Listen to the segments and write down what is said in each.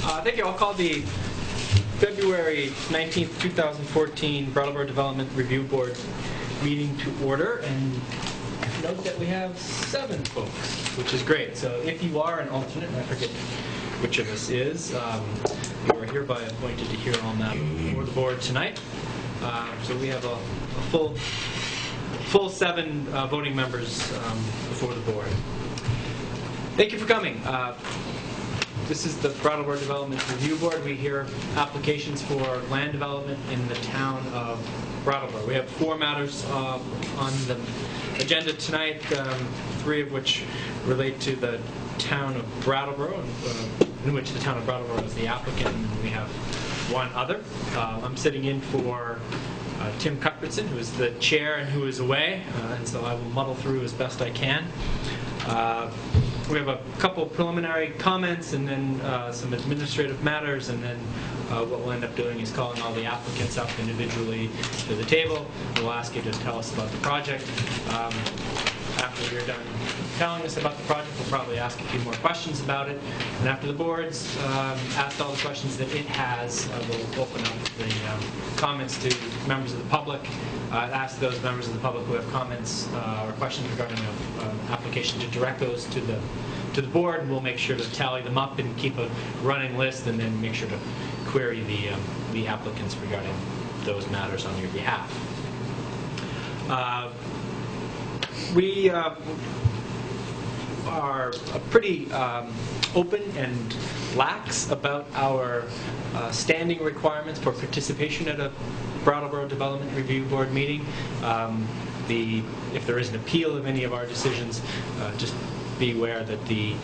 Thank you. I'll call the February 19th, 2014 Brattleboro Development Review Board meeting to order, and note that we have 7 folks, which is great. So if you are an alternate, and I forget which of us is, you are hereby appointed to hear on that before the board tonight. So we have a full 7 voting members before the board. Thank you for coming. This is the Brattleboro Development Review Board. We hear applications for land development in the town of Brattleboro. We have 4 matters on the agenda tonight, 3 of which relate to the town of Brattleboro, in which the town of Brattleboro is the applicant, and we have 1 other. I'm sitting in for Tim Cuthbertson, who is the chair and who is away, and so I will muddle through as best I can. We have a couple preliminary comments and then some administrative matters, and then what we'll end up doing is calling all the applicants up individually to the table. We'll ask you to tell us about the project. After you're done telling us about the project, we'll probably ask a few more questions about it. And after the board's asked all the questions that it has, we'll open up the comments to members of the public. Ask those members of the public who have comments or questions regarding the application to direct those to the board, and we'll make sure to tally them up and keep a running list, and then make sure to query the applicants regarding those matters on your behalf. We are pretty open and lax about our standing requirements for participation at a Brattleboro Development Review Board meeting. If there is an appeal of any of our decisions, just be aware that the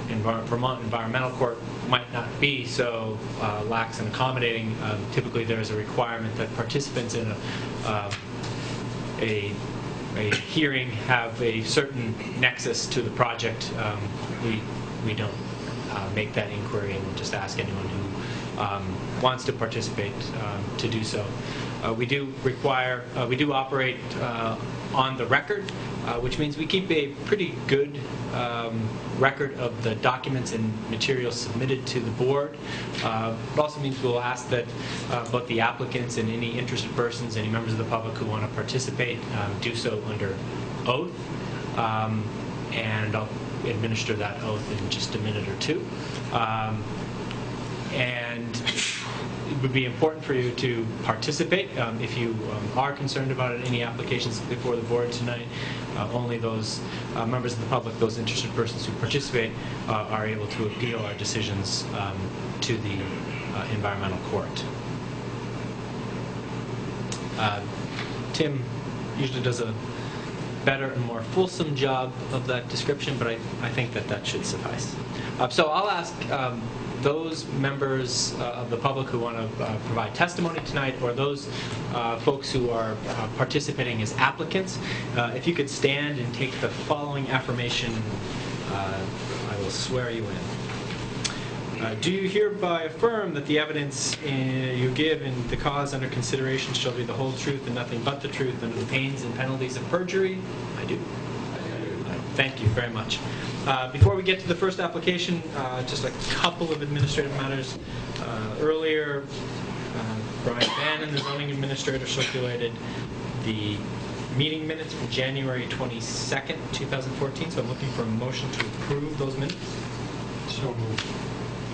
Vermont Environmental Court might not be so lax and accommodating. Typically there is a requirement that participants in a hearing have a certain nexus to the project. We don't make that inquiry, and we'll just ask anyone who wants to participate to do so. We do operate on the record, which means we keep a pretty good record of the documents and materials submitted to the board. It also means we'll ask that both the applicants and any interested persons, any members of the public who want to participate, do so under oath. And I'll administer that oath in just a minute or two. And it would be important for you to participate. If you are concerned about any applications before the board tonight, only those members of the public, those interested persons who participate, are able to appeal our decisions to the environmental court. Tim usually does a better and more fulsome job of that description, but I think that should suffice. So I'll ask those members of the public who want to provide testimony tonight, or those folks who are participating as applicants, if you could stand and take the following affirmation, I will swear you in. Do you hereby affirm that the evidence you give in the cause under consideration shall be the whole truth and nothing but the truth, under the pains and penalties of perjury? I do. Thank you very much. Before we get to the first application, just a couple of administrative matters. Earlier, Brian Bannon, the zoning administrator, circulated the meeting minutes from January 22nd, 2014. So I'm looking for a motion to approve those minutes. So moved.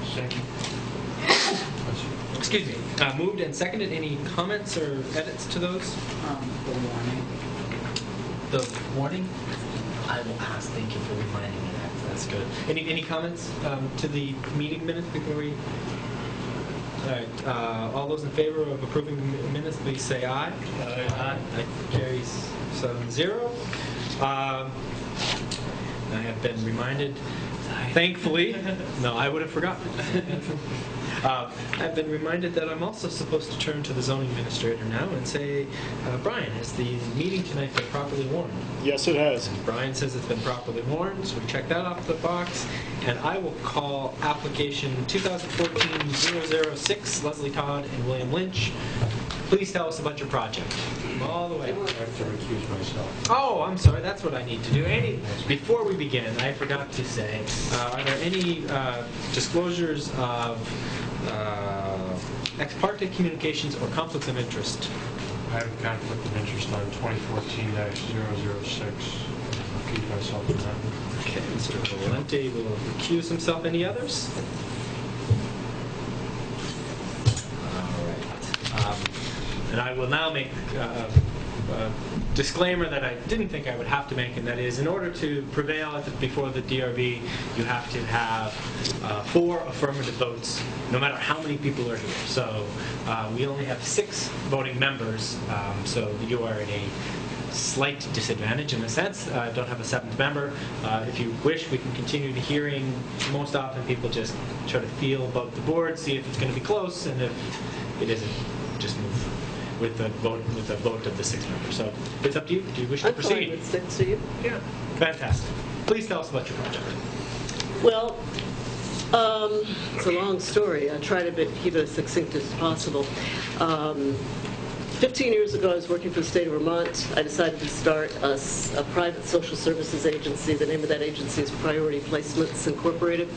Second. Excuse me. Moved and seconded. Any comments or edits to those? The warning. The warning? I will ask. Thank you for reminding me that. That's good. Any comments to the meeting minutes before we? All right. All those in favor of approving the minutes, please say aye. Aye. That carries 7-0. I have been reminded. Thankfully, no, I would have forgotten. I've been reminded that I'm also supposed to turn to the zoning administrator now and say, Brian, has the meeting tonight been properly warned? Yes, it has. And Brian says it's been properly warned, so we check that off the box. And I will call application 2014-006, Leslie Todd and William Lynch, Please tell us about your project. All the way. I have to recuse myself. Oh, I'm sorry. That's what I need to do. Before we begin, I forgot to say, are there any disclosures of ex parte communications or conflicts of interest? I have a conflict of interest on 2014-006. Recuse myself from that. Okay, Mr. Valente will recuse himself. Any others? All right. And I will now make a disclaimer that I didn't think I would have to make, and that is, in order to prevail before the DRB, you have to have 4 affirmative votes, no matter how many people are here. So we only have 6 voting members, so you are in a slight disadvantage in a sense. Don't have a 7th member. If you wish, we can continue the hearing. Most often people just try to feel about the board, see if it's going to be close, and if it isn't, just move with the vote of the 6 members. So it's up to you. Do you wish to proceed? I'm fine with 6. To you? Yeah. Fantastic. Please tell us about your project. Well, it's a long story. I try to keep it as succinct as possible. 15 years ago, I was working for the state of Vermont. I decided to start a private social services agency. The name of that agency is Priority Placements Incorporated.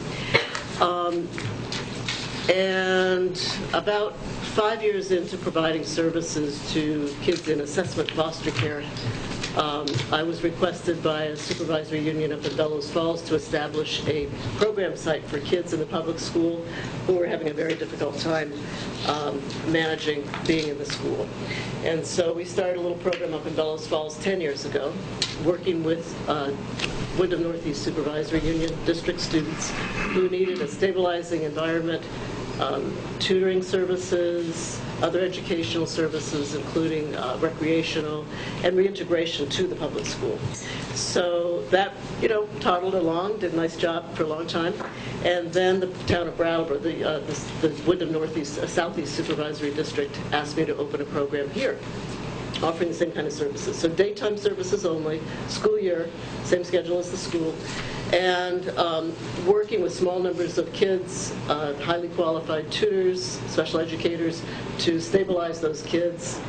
And about 5 years into providing services to kids in assessment foster care, I was requested by a supervisory union up in Bellows Falls to establish a program site for kids in the public school who were having a very difficult time managing being in the school. And so we started a little program up in Bellows Falls 10 years ago, working with Wyndham Northeast Supervisory Union district students who needed a stabilizing environment, tutoring services, other educational services, including recreational, and reintegration to the public school. So that, toddled along, did a nice job for a long time. And then the town of Brattleboro, the Wyndham Northeast, Southeast Supervisory District, asked me to open a program here, offering the same kind of services. So daytime services only, school year, same schedule as the school, and working with small numbers of kids, highly qualified tutors, special educators, to stabilize those kids,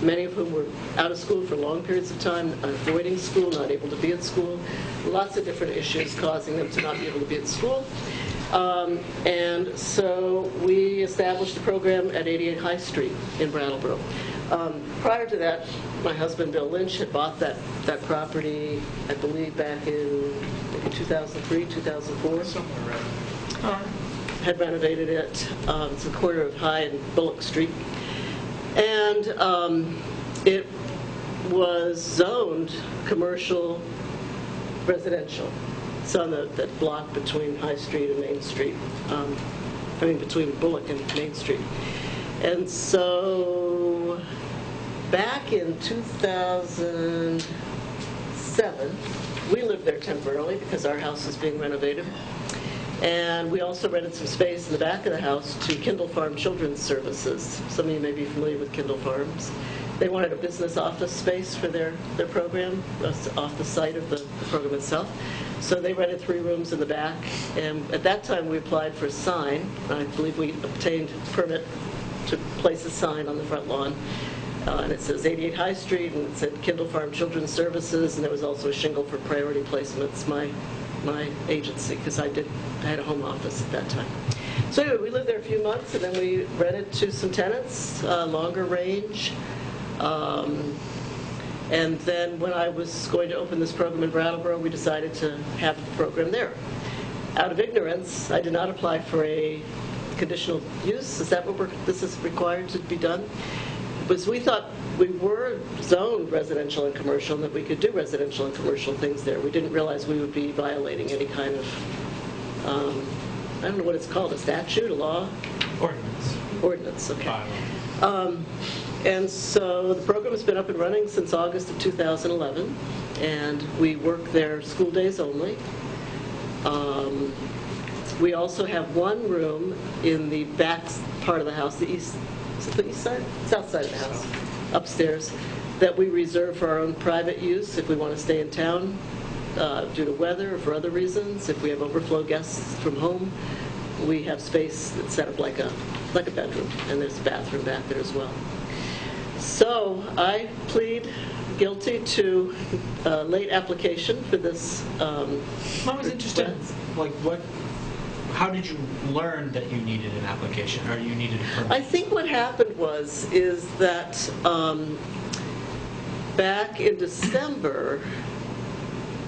many of whom were out of school for long periods of time, avoiding school, not able to be at school, lots of different issues causing them to not be able to be at school. And so we established a program at 88 High Street in Brattleboro. Prior to that, my husband, Bill Lynch, had bought that property, I believe, back in maybe 2003, 2004. Somewhere around. Had renovated it. It's the corner of High and Bullock Street. And it was zoned commercial residential. It's on that block between High Street and Main Street. Between Bullock and Main Street. And so back in 2007, we lived there temporarily because our house was being renovated. And we also rented some space in the back of the house to Kindle Farm Children's Services. Some of you may be familiar with Kindle Farms. They wanted a business office space for their program off the site of the program itself. So they rented 3 rooms in the back. And at that time, we applied for a sign. I believe we obtained a permit to place a sign on the front lawn. And it says 88 High Street, and it said Kindle Farm Children's Services, and there was also a shingle for Priority Placements, my agency, because I had a home office at that time. So anyway, we lived there a few months, and then we rented to some tenants, longer range. And then when I was going to open this program in Brattleboro, we decided to have the program there. Out of ignorance, I did not apply for a conditional use. Is that what this is required to be done? Because we thought we were zoned residential and commercial, and that we could do residential and commercial things there. We didn't realize we would be violating any kind of, I don't know what it's called, a statute, a law? Ordinance, okay. And so the program has been up and running since August of 2011, and we work there school days only. We also have one room in the back part of the house, the east side? South side of the house, upstairs, that we reserve for our own private use if we want to stay in town due to weather or for other reasons. If we have overflow guests from home, we have space that's set up like a bedroom, and there's a bathroom back there as well. So I plead guilty to late application for this. I was interested, how did you learn that you needed an application or you needed a permit? I think what happened is that back in December,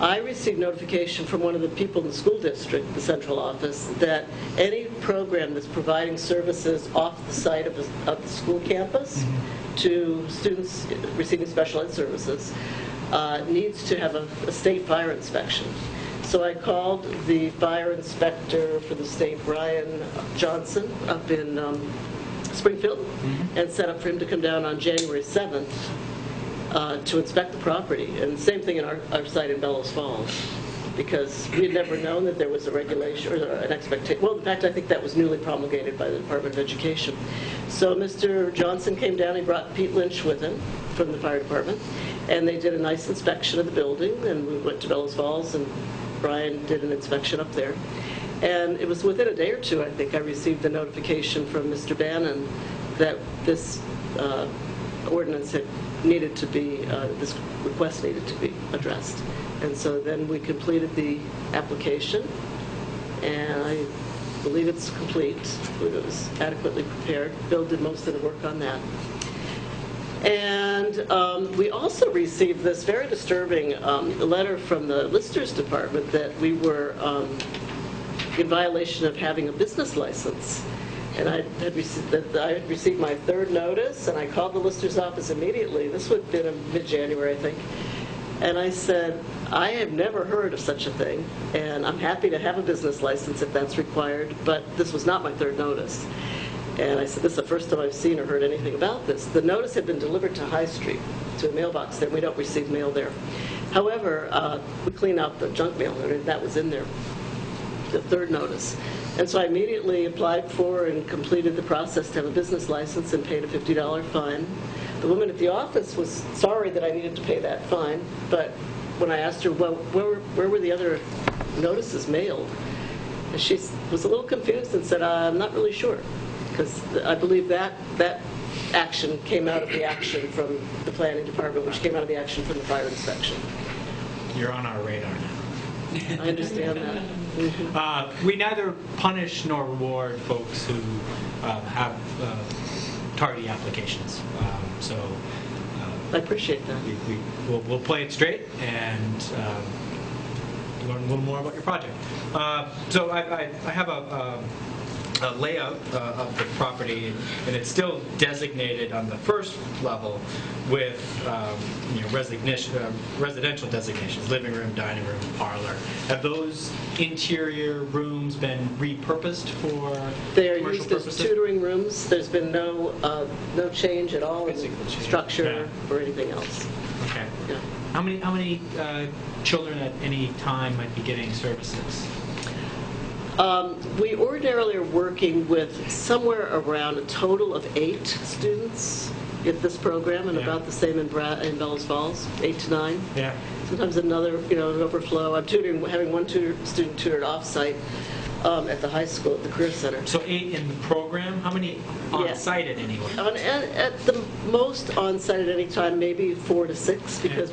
I received notification from one of the people in the school district, the central office, that any program that's providing services off the site of the school campus to students receiving special ed services needs to have a state fire inspection. So I called the fire inspector for the state, Brian Johnson, up in Springfield, and set up for him to come down on January 7th to inspect the property. And same thing in our site in Bellows Falls, because we had never known that there was a regulation or an expectation. Well, in fact, I think that was newly promulgated by the Department of Education. So Mr. Johnson came down. He brought Pete Lynch with him from the fire department, and they did a nice inspection of the building. And we went to Bellows Falls, and Brian did an inspection up there. And it was within a day or two, I think, I received the notification from Mr. Bannon that this ordinance had needed to be, this request needed to be addressed. And so then we completed the application, and I believe it's complete. I believe it was adequately prepared. Bill did most of the work on that. And we also received this very disturbing letter from the Listers Department that we were in violation of having a business license. And I had received my third notice, and I called the Listers office immediately. This would have been in mid-January, I think. And I said, I have never heard of such a thing, and I'm happy to have a business license if that's required, but this was not my third notice. And I said, this is the first time I've seen or heard anything about this. The notice had been delivered to High Street, to a mailbox there. We don't receive mail there. However, we clean out the junk mail, and that was in there, the third notice. And so I immediately applied for and completed the process to have a business license and paid a $50 fine. The woman at the office was sorry that I needed to pay that fine, but when I asked her, well, where were the other notices mailed? And she was a little confused and said, I'm not really sure, because I believe that action came out of the action from the planning department, which came out of the action from the fire inspection. You're on our radar now. I understand that. We neither punish nor reward folks who have tardy applications. I appreciate that. We'll play it straight and learn a little more about your project. So I have a layout of the property, and it's still designated on the first level with residential designations: living room, dining room, parlor. Have those interior rooms been repurposed for They're commercial used purposes? as tutoring rooms. There's been no change at all in structure or anything else. Okay. Yeah. How many children at any time might be getting services? We ordinarily are working with somewhere around a total of 8 students in this program, and about the same in Bellows Falls, 8 to 9. Yeah. Sometimes another, an overflow. I'm having one student tutored off-site at the high school at the Career Center. So 8 in the program. How many on-site at any one? At the most on-site at any time, maybe 4 to 6, because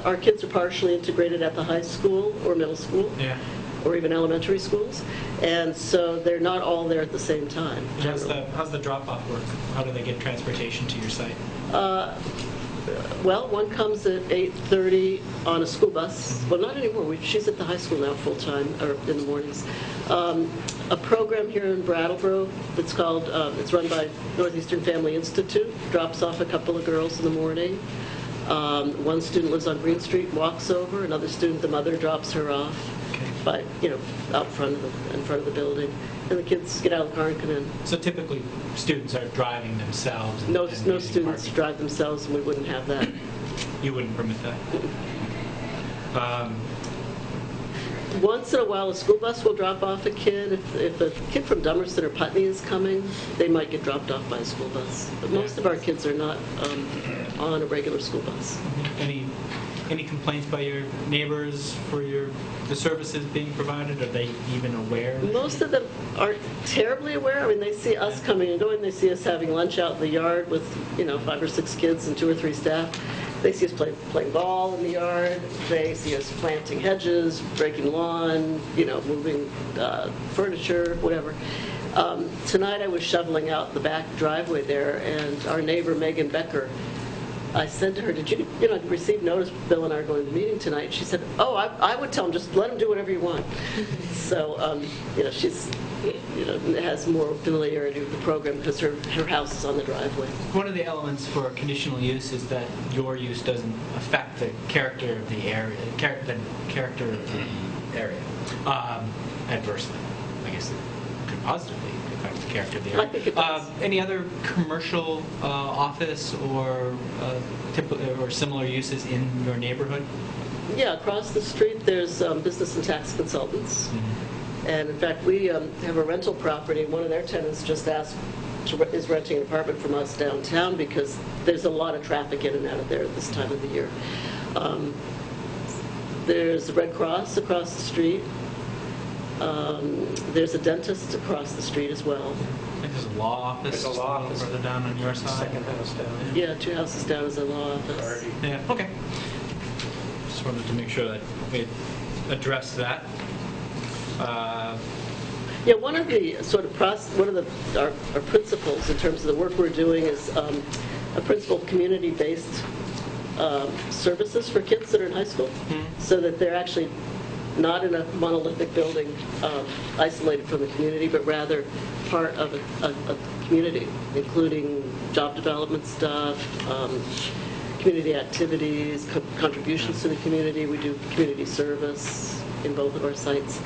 our kids are partially integrated at the high school or middle school. Yeah. Or even elementary schools, and so they're not all there at the same time. How's the drop-off work? How do they get transportation to your site? Well, one comes at 8:30 on a school bus. Well, not anymore. She's at the high school now full-time, or in the mornings. A program here in Brattleboro that's called, it's run by Northeastern Family Institute, drops off a couple of girls in the morning. One student lives on Green Street, walks over. Another student, the mother drops her off. By, out front of the building, and the kids get out of the car and come in. So typically, students are driving themselves. No students drive themselves, and we wouldn't have that. You wouldn't permit that. Once in a while, a school bus will drop off a kid. If a kid from Dummerston or Putney is coming, they might get dropped off by a school bus. But most of our kids are not on a regular school bus. Any Any complaints by your neighbors for the services being provided? Are they even aware? Most of them aren't terribly aware. I mean, they see us coming and going. They see us having lunch out in the yard with, 5 or 6 kids and 2 or 3 staff. They see us playing ball in the yard. They see us planting hedges, breaking lawn, moving furniture, whatever. Tonight I was shoveling out the back driveway there, and our neighbor, Megan Becker, I said to her, did you receive notice Bill and I are going to the meeting tonight? She said, oh, I would tell him, just let him do whatever you want. So, she's, has more familiarity with the program because her house is on the driveway. One of the elements for conditional use is that your use doesn't affect the character of the area, adversely. I guess it could positively affect the character of the area. I think it does. Any other commercial office or similar uses in your neighborhood? Yeah, across the street there's business and tax consultants. Mm-hmm. And in fact, we have a rental property. One of their tenants just is renting an apartment from us downtown because there's a lot of traffic in and out of there at this time of the year. There's the Red Cross across the street. There's a dentist across the street as well. I think there's a law office. There's a law office further down on your side. Second house down. Yeah, 2 houses down is a law office. Already. Yeah. Okay. Just wanted to make sure that we addressed that. Yeah, one of the our principles in terms of the work we're doing is a principle of community-based services for kids that are in high school, so that they're actually not in a monolithic building isolated from the community, but rather part of a community, including job development stuff, community activities, contributions to the community. We do community service in both of our sites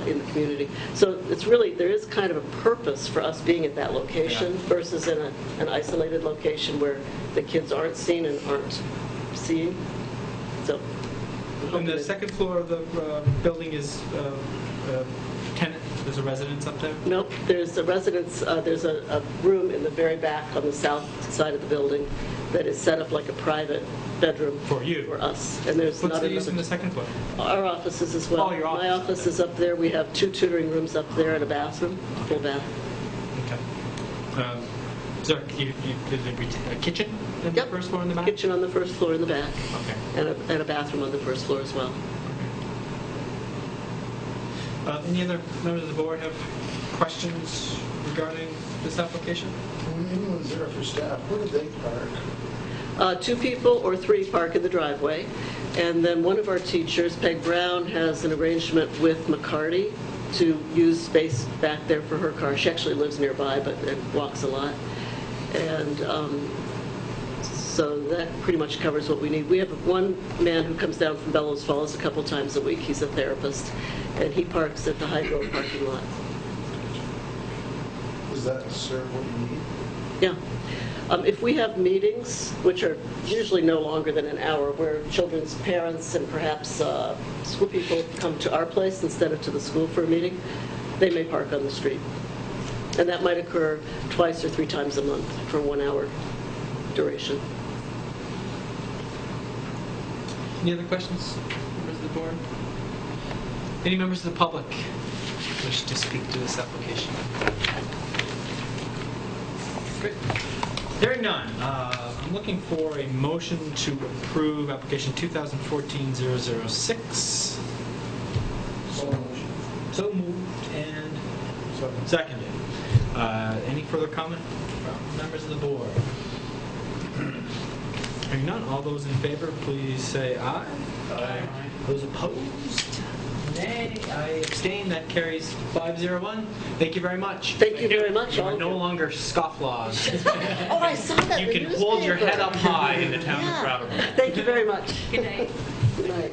in the community. So it's really, there is kind of a purpose for us being at that location versus in an isolated location where the kids aren't seen and aren't seeing. So. And the second floor of the building is tenant. There's a residence up there? Nope. There's a residence. There's a room in the very back on the south side of the building that is set up like a private bedroom For you? for us. And there's What's not the use another. in the second floor? Our offices as well. Oh, your My office. office is up there. We have 2 tutoring rooms up there and a bathroom, full bath. Okay. Is there a kitchen in the first floor in the back? Kitchen on the first floor in the back, Okay. and a bathroom on the first floor as well. Any other members of the board have questions regarding this application? When anyone's there for staff, where do they park? 2 people or 3 park in the driveway, and then one of our teachers, Peg Brown, has an arrangement with McCarty to use space back there for her car. She actually lives nearby, but walks a lot. And so that pretty much covers what we need. We have one man who comes down from Bellows Falls a couple times a week. He's a therapist, and he parks at the Hydro parking lot. Does that serve what you need? Yeah. If we have meetings, which are usually no longer than an hour, where children's parents and perhaps school people come to our place instead of to the school for a meeting, they may park on the street. And that might occur 2 or 3 times a month for a 1-hour duration. Any other questions, members of the board? Any members of the public wish to speak to this application? Great. Hearing none, I'm looking for a motion to approve application 2014-006. So moved and seconded. Any further comment from members of the board? Hearing none, all those in favor, please say aye. Aye. Those opposed? Nay. I abstain. That carries 501. Thank you very much. Thank you very much, You all are of no you. longer scofflaws. Oh, I saw that You in the can hold your newspaper. head up high in the town Yeah. of Brattleboro. Thank you very much. Good night. Good night.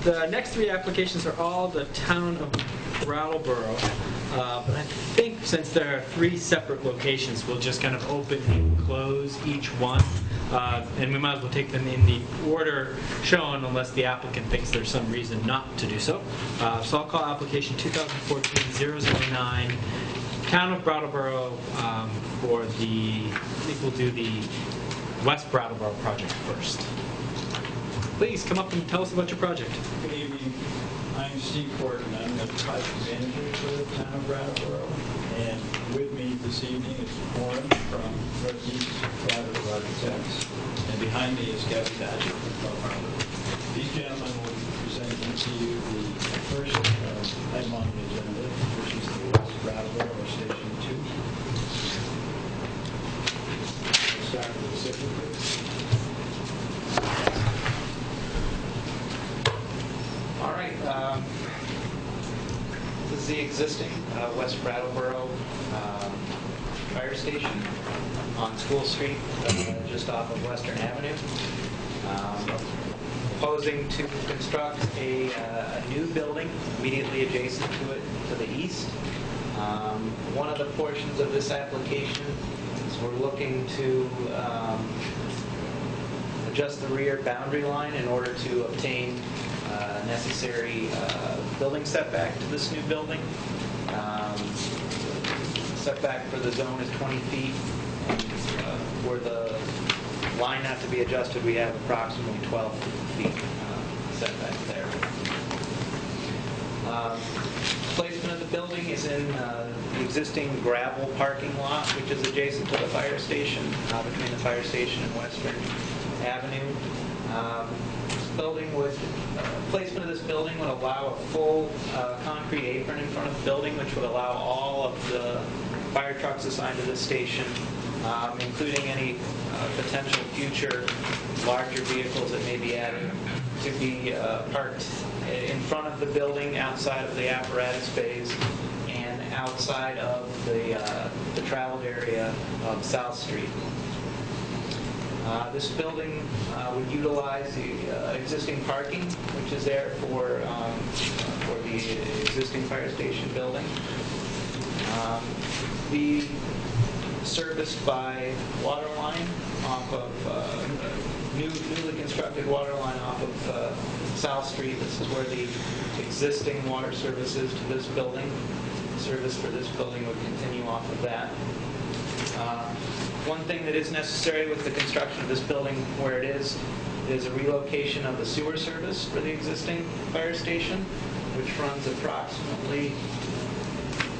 The next 3 applications are all the town of Brattleboro. But I think since there are 3 separate locations, we'll just kind of open and close each one. And we might as well take them in the order shown unless the applicant thinks there's some reason not to do so. So I'll call application 2014-009 Town of Brattleboro for the, I think we'll do the West Brattleboro project first. Please come up and tell us about your project. Good evening. I'm Steve Corton. I'm the project manager for the town of Brattleboro. And with me this evening is Warren from Northeast Collaborative Architects. And behind me is Gabby Thatcher from Bell Harbor. These gentlemen will be presenting to you the first item on the agenda, which is the West Brattleboro Station 2. We'll start with the civil, please. All right. This is the existing West Brattleboro fire station on School Street, just off of Western Avenue. Proposing to construct a new building immediately adjacent to it to the east. One of the portions of this application is we're looking to adjust the rear boundary line in order to obtain necessary building setback to this new building. Setback for the zone is 20 feet, and where the line has to be adjusted, we have approximately 12 feet setback there. Placement of the building is in the existing gravel parking lot, which is adjacent to the fire station, between the fire station and Western Avenue. Placement of this building would allow a full concrete apron in front of the building, which would allow all of the fire trucks assigned to this station, including any potential future larger vehicles that may be added, to be parked in front of the building, outside of the apparatus bays, and outside of the traveled area of South Street. This building would utilize the existing parking, which is there for the existing fire station building. Be serviced by water line off of newly constructed water line off of South Street. This is where the existing water service is to this building. Service for this building would continue off of that. One thing that is necessary with the construction of this building where it is a relocation of the sewer service for the existing fire station, which runs approximately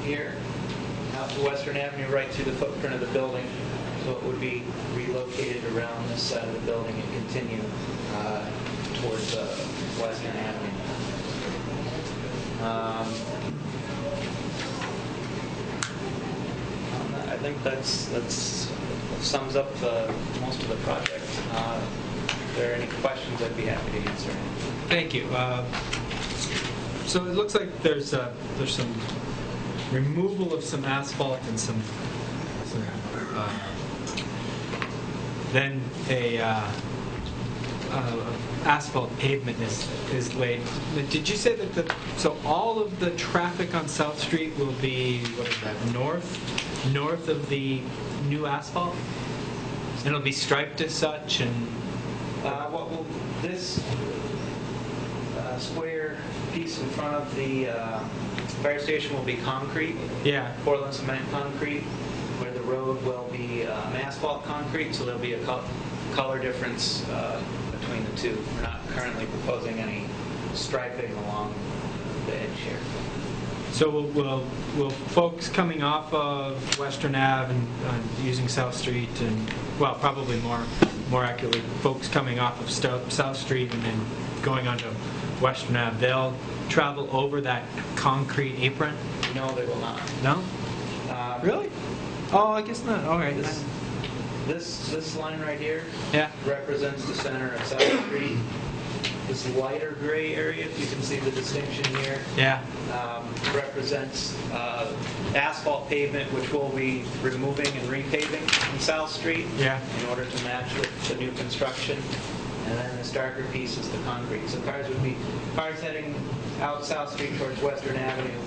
here out to Western Avenue right through the footprint of the building. So it would be relocated around this side of the building and continue towards Western Avenue. I think that's sums up most of the project. If there are any questions, I'd be happy to answer. Thank you. So it looks like there's some removal of some asphalt and some then a asphalt pavement is laid. Did you say that so all of the traffic on South Street will be, what is that, north of the new asphalt? And it'll be striped as such, and this square piece in front of the fire station will be concrete. Yeah. Portland cement concrete, where the road will be asphalt concrete, so there'll be a color difference between the two. We're not currently proposing any striping along the edge here. So will folks coming off of Western Ave and using South Street, and well, probably more accurately, folks coming off of South Street and then going onto Western Ave, they'll travel over that concrete apron? No, they will not. No? Really? Oh, I guess not. All right. This line right here, Yeah. represents the center of South Street. This lighter gray area, if you can see the distinction here, Yeah. represents asphalt pavement, which we'll be removing and repaving in South Street. Yeah. In order to match with the new construction. And then this darker piece is the concrete. So cars heading out South Street towards Western Avenue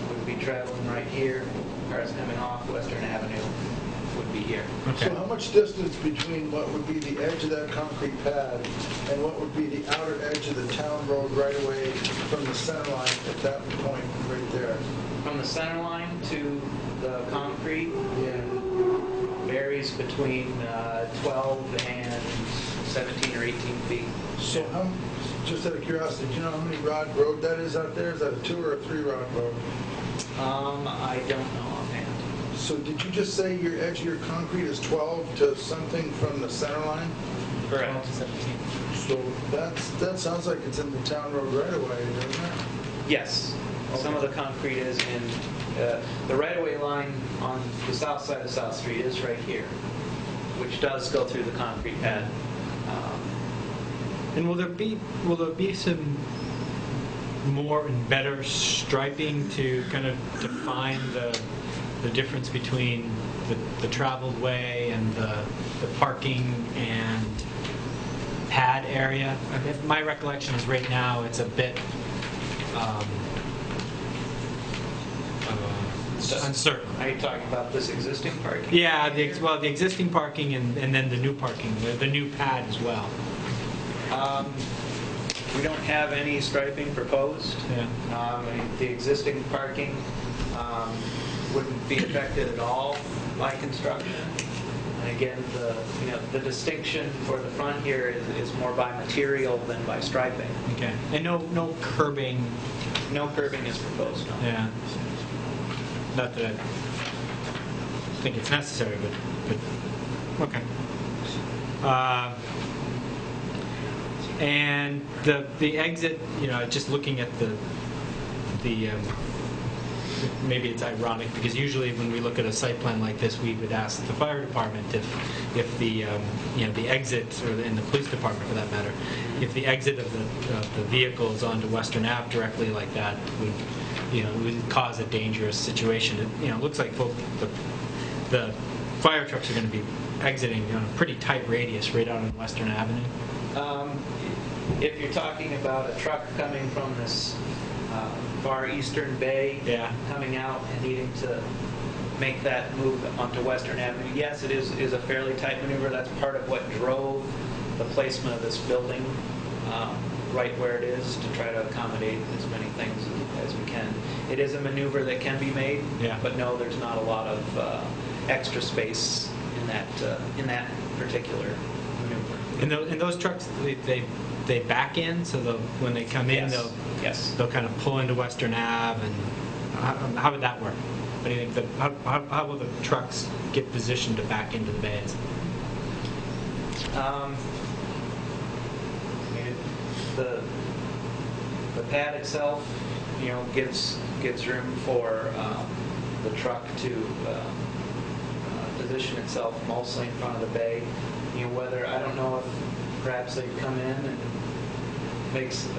would be traveling right here. Cars coming off Western Avenue would be here. Okay. So how much distance between what would be the edge of that concrete pad and what would be the outer edge of the town road right away from the center line at that point right there? From the center line to the concrete Yeah. varies between 12 and 17 or 18 feet. So how, just out of curiosity, do you know how many rod road that is out there? Is that a 2 or a 3 rod road? I don't know offhand. So did you just say your edge of your concrete is 12 to something from the center line? Correct. 17. So that sounds like it's in the town road right away, doesn't it? Yes. Some of the concrete is in, the right-of-way line on the south side of South Street is right here, which does go through the concrete pad. And will there be some more and better striping to kind of define the difference between the traveled way and the parking and pad area? My recollection is right now it's a bit uncertain. Are you talking about this existing parking? Yeah, the existing parking and then the new parking, the new pad as well. We don't have any striping proposed. Yeah. The existing parking wouldn't be affected at all by construction. And again, the distinction for the front here is more by material than by striping. Okay. And no curbing. No curbing is proposed. No. Yeah. Not that I think it's necessary, but okay. And the exit, just looking at the maybe it's ironic because usually when we look at a site plan like this, we would ask the fire department if the the exit, or in the police department for that matter, if the exit of the vehicles onto Western Ave directly like that would cause a dangerous situation. It looks like the fire trucks are going to be exiting on a pretty tight radius right out on Western Avenue. If you're talking about a truck coming from this far eastern bay, Yeah. coming out and needing to make that move onto Western Avenue, yes, it is a fairly tight maneuver. That's part of what drove the placement of this building right where it is, to try to accommodate as many things as we can. It is a maneuver that can be made, Yeah. but no, there's not a lot of extra space in that particular maneuver. And those trucks, they back in, so when they come in, Yes. they'll kind of pull into Western Ave, and how would that work? What do you think? How will the trucks get positioned to back into the bays? The pad itself, gives room for the truck to position itself mostly in front of the bay. Whether, I don't know if perhaps they come in and make some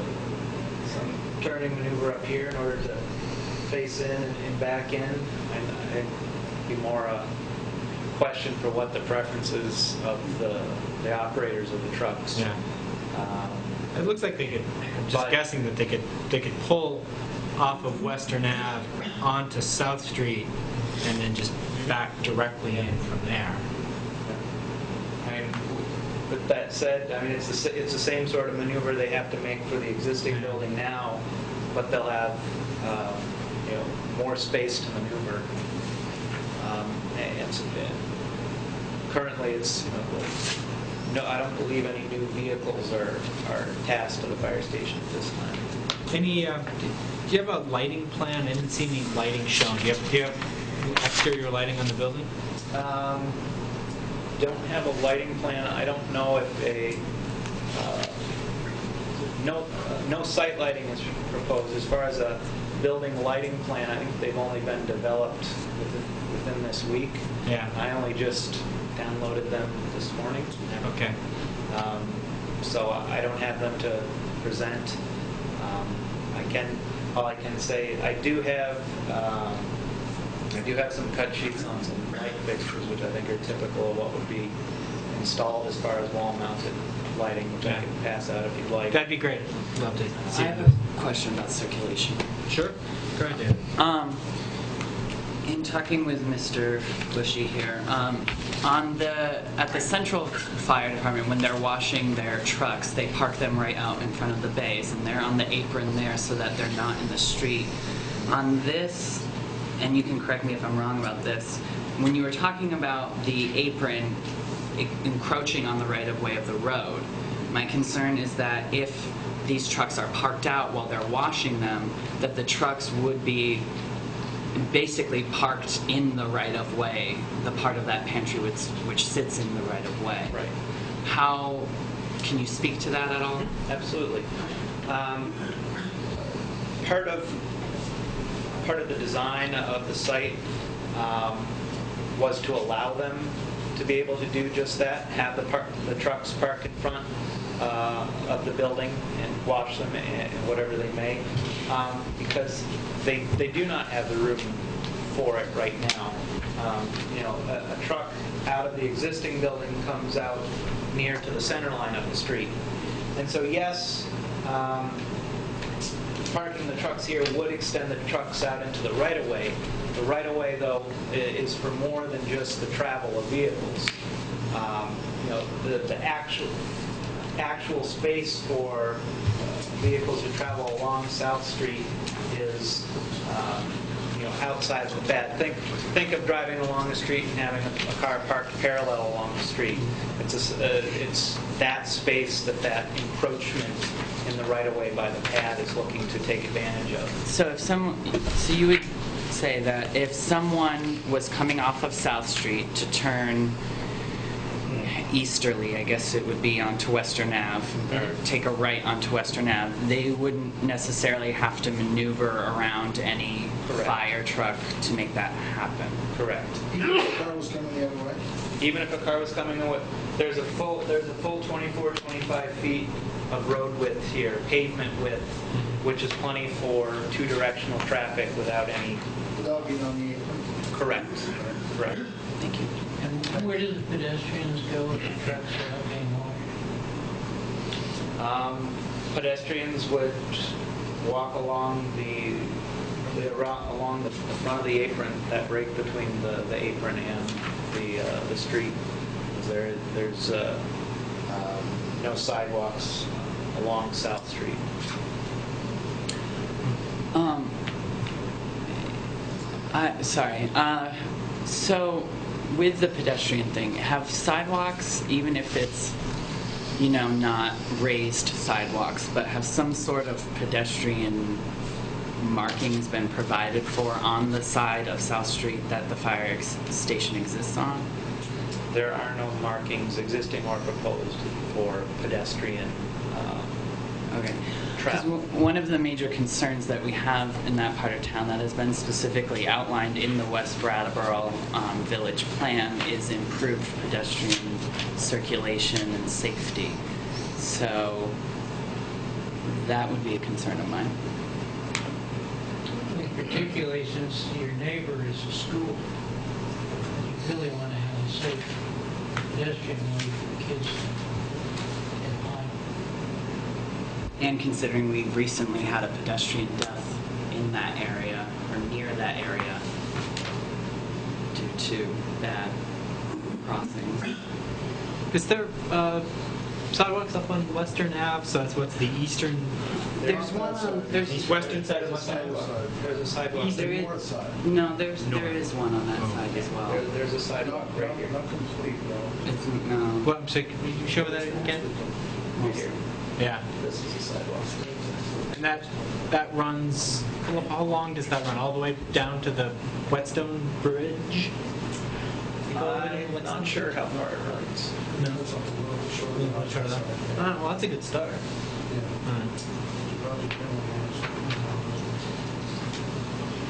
turning maneuver up here in order to face in and back in. It'd be more a question for what the preferences of the operators of the trucks. Yeah. It looks like they could. I'm just But- guessing that they could pull off of Western Ave onto South Street, and then just back directly in from there. With that said, it's the same sort of maneuver they have to make for the existing building now, but they'll have more space to maneuver. Currently, it's no, I don't believe any new vehicles are tasked to the fire station at this time. Any? Do you have a lighting plan? I didn't see any lighting shown. Do you have exterior lighting on the building? Don't have a lighting plan. I don't know if no site lighting is proposed. As far as a building lighting plan, I think they've only been developed within this week. Yeah. I only just downloaded them this morning. Okay. So I don't have them to present. All I can say, I do have some cut sheets on some light fixtures, which I think are typical of what would be installed as far as wall-mounted lighting, which I can pass out if you'd like. That'd be great. Love to see I have those. a question about circulation. Sure. Go ahead, Dan. In talking with Mr. Bushy here, at the central fire department, when they're washing their trucks, they park them right out in front of the bays, and they're on the apron there so that they're not in the street. On this, and you can correct me if I'm wrong about this, when you were talking about the apron encroaching on the right-of-way of the road, my concern is that if these trucks are parked out while they're washing them, that the trucks would be basically parked in the right-of-way, the part of that pantry which sits in the right-of-way. Right. How, can you speak to that at all? Absolutely. Part of the design of the site was to allow them to be able to do just that, have the trucks park in front of the building and wash them and whatever they may, because they do not have the room for it right now. A truck out of the existing building comes out near to the center line of the street. And so yes, parking the trucks here would extend the trucks out into the right-of-way. The right-of-way, though, is for more than just the travel of vehicles. The actual space for vehicles who travel along South Street is outside the bed. Think of driving along the street and having a car parked parallel along the street. It's that space that encroachment in the right-of-way by the pad is looking to take advantage of. So you would say that if someone was coming off of South Street to turn easterly, I guess it would be onto Western Ave, or take a right onto Western Ave, they wouldn't necessarily have to maneuver around any Correct. fire truck to make that happen. Correct. Even if the car was coming the other way? Even if a car was coming the way, there's a full 24, 25 feet of road width here, pavement width, which is plenty for two-directional traffic without any. Without being on the apron? Correct. Correct. Thank you. And where do the pedestrians go if the trucks are not being washed? Pedestrians would walk along along the front of the apron, that break between the apron and the street. There's no sidewalks along South Street. Sorry. So with the pedestrian thing, have sidewalks, even if it's not raised sidewalks, but have some sort of pedestrian markings been provided for on the side of South Street that the fire station exists on? There are no markings existing or proposed for pedestrian Okay. travel. One of the major concerns that we have in that part of town that has been specifically outlined in the West Brattleboro Village Plan is improved pedestrian circulation and safety. So that would be a concern of mine. Particularly since your neighbor is a school, you really want to have a safe pedestrian way for the kids to get by. And considering we recently had a pedestrian death in that area, or near that area, due to bad crossings. Is there sidewalks up on Western Ave? So that's what's the eastern. There's one on, there's, Western side of Western Ave. There's a sidewalk. there is, North side. no, there is one on that side as well. There's a sidewalk right here. Not complete, no. It's, no. What, I'm sorry, can you show that again? Right here. Yeah. This is a sidewalk. And that runs, how long does that run? All the way down to the Whetstone Bridge? I'm not sure how far it runs. No. Well, that's a good start.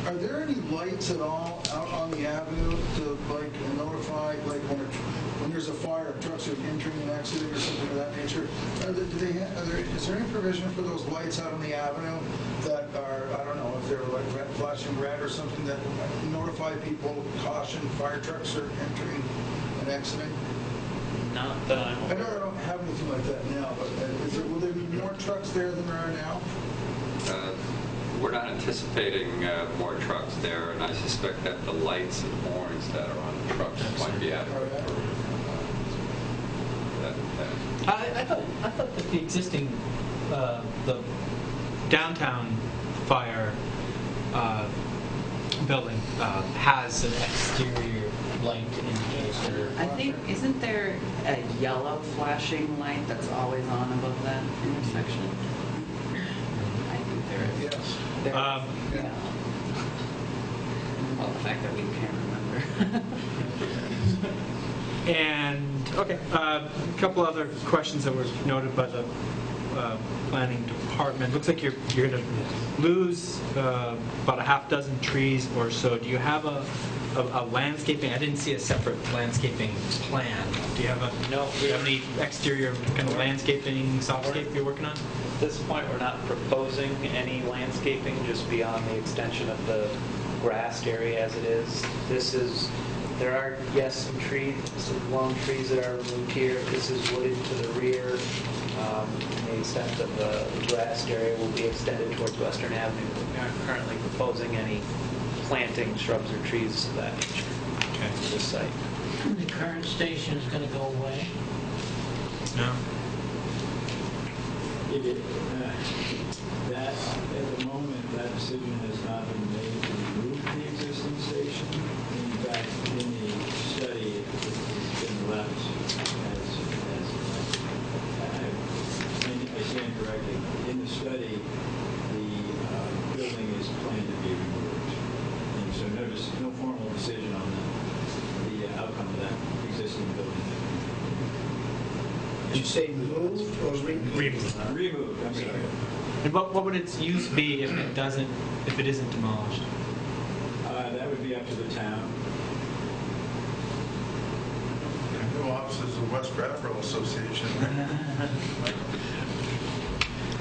Are there any lights at all out on the avenue to notify, when there's a fire, trucks are entering and exiting or something of that nature? Is there any provision for those lights out on the avenue that are, I don't know, if they're flashing red or something that notify people, caution, fire trucks are entering and exiting? Not that I'm I aware know I don't have anything like that now, but will there be more trucks there than there are now? We're not anticipating more trucks there, and I suspect that the lights and horns that are on the trucks might be adequate for that. I thought that the existing, the downtown fire building has an exterior light indicator. I think, isn't there a yellow flashing light that's always on above that intersection? I think there is. Yes. There is. Yeah. Well, the fact that we can't remember. And, okay, a couple other questions that were noted by the planning department. Looks like you're going to lose about a half dozen trees or so. Do you have a landscaping? I didn't see a separate landscaping plan. Do you have No. Do you have any exterior kind of landscaping, softscape you're working on? At this point, we're not proposing any landscaping just beyond the extension of the grassed area as it is. There are, yes, some trees, some lone trees that are removed here. This is wooded to the rear. The extent of the grassed area will be extended towards Western Avenue. We aren't currently proposing any planting shrubs or trees of that nature to this site. The current station is going to go away. No. That, at the moment, that decision has not been made to remove the existing station. In fact, in the study, it's been left as I stand corrected. In the study, the building is planned to be removed. And so no formal decision on the outcome of that existing building. Did you say moved or removed? Removed, I'm sorry. And what would its use be if it isn't demolished? That would be up to the town. New offices of West Brattleboro Association.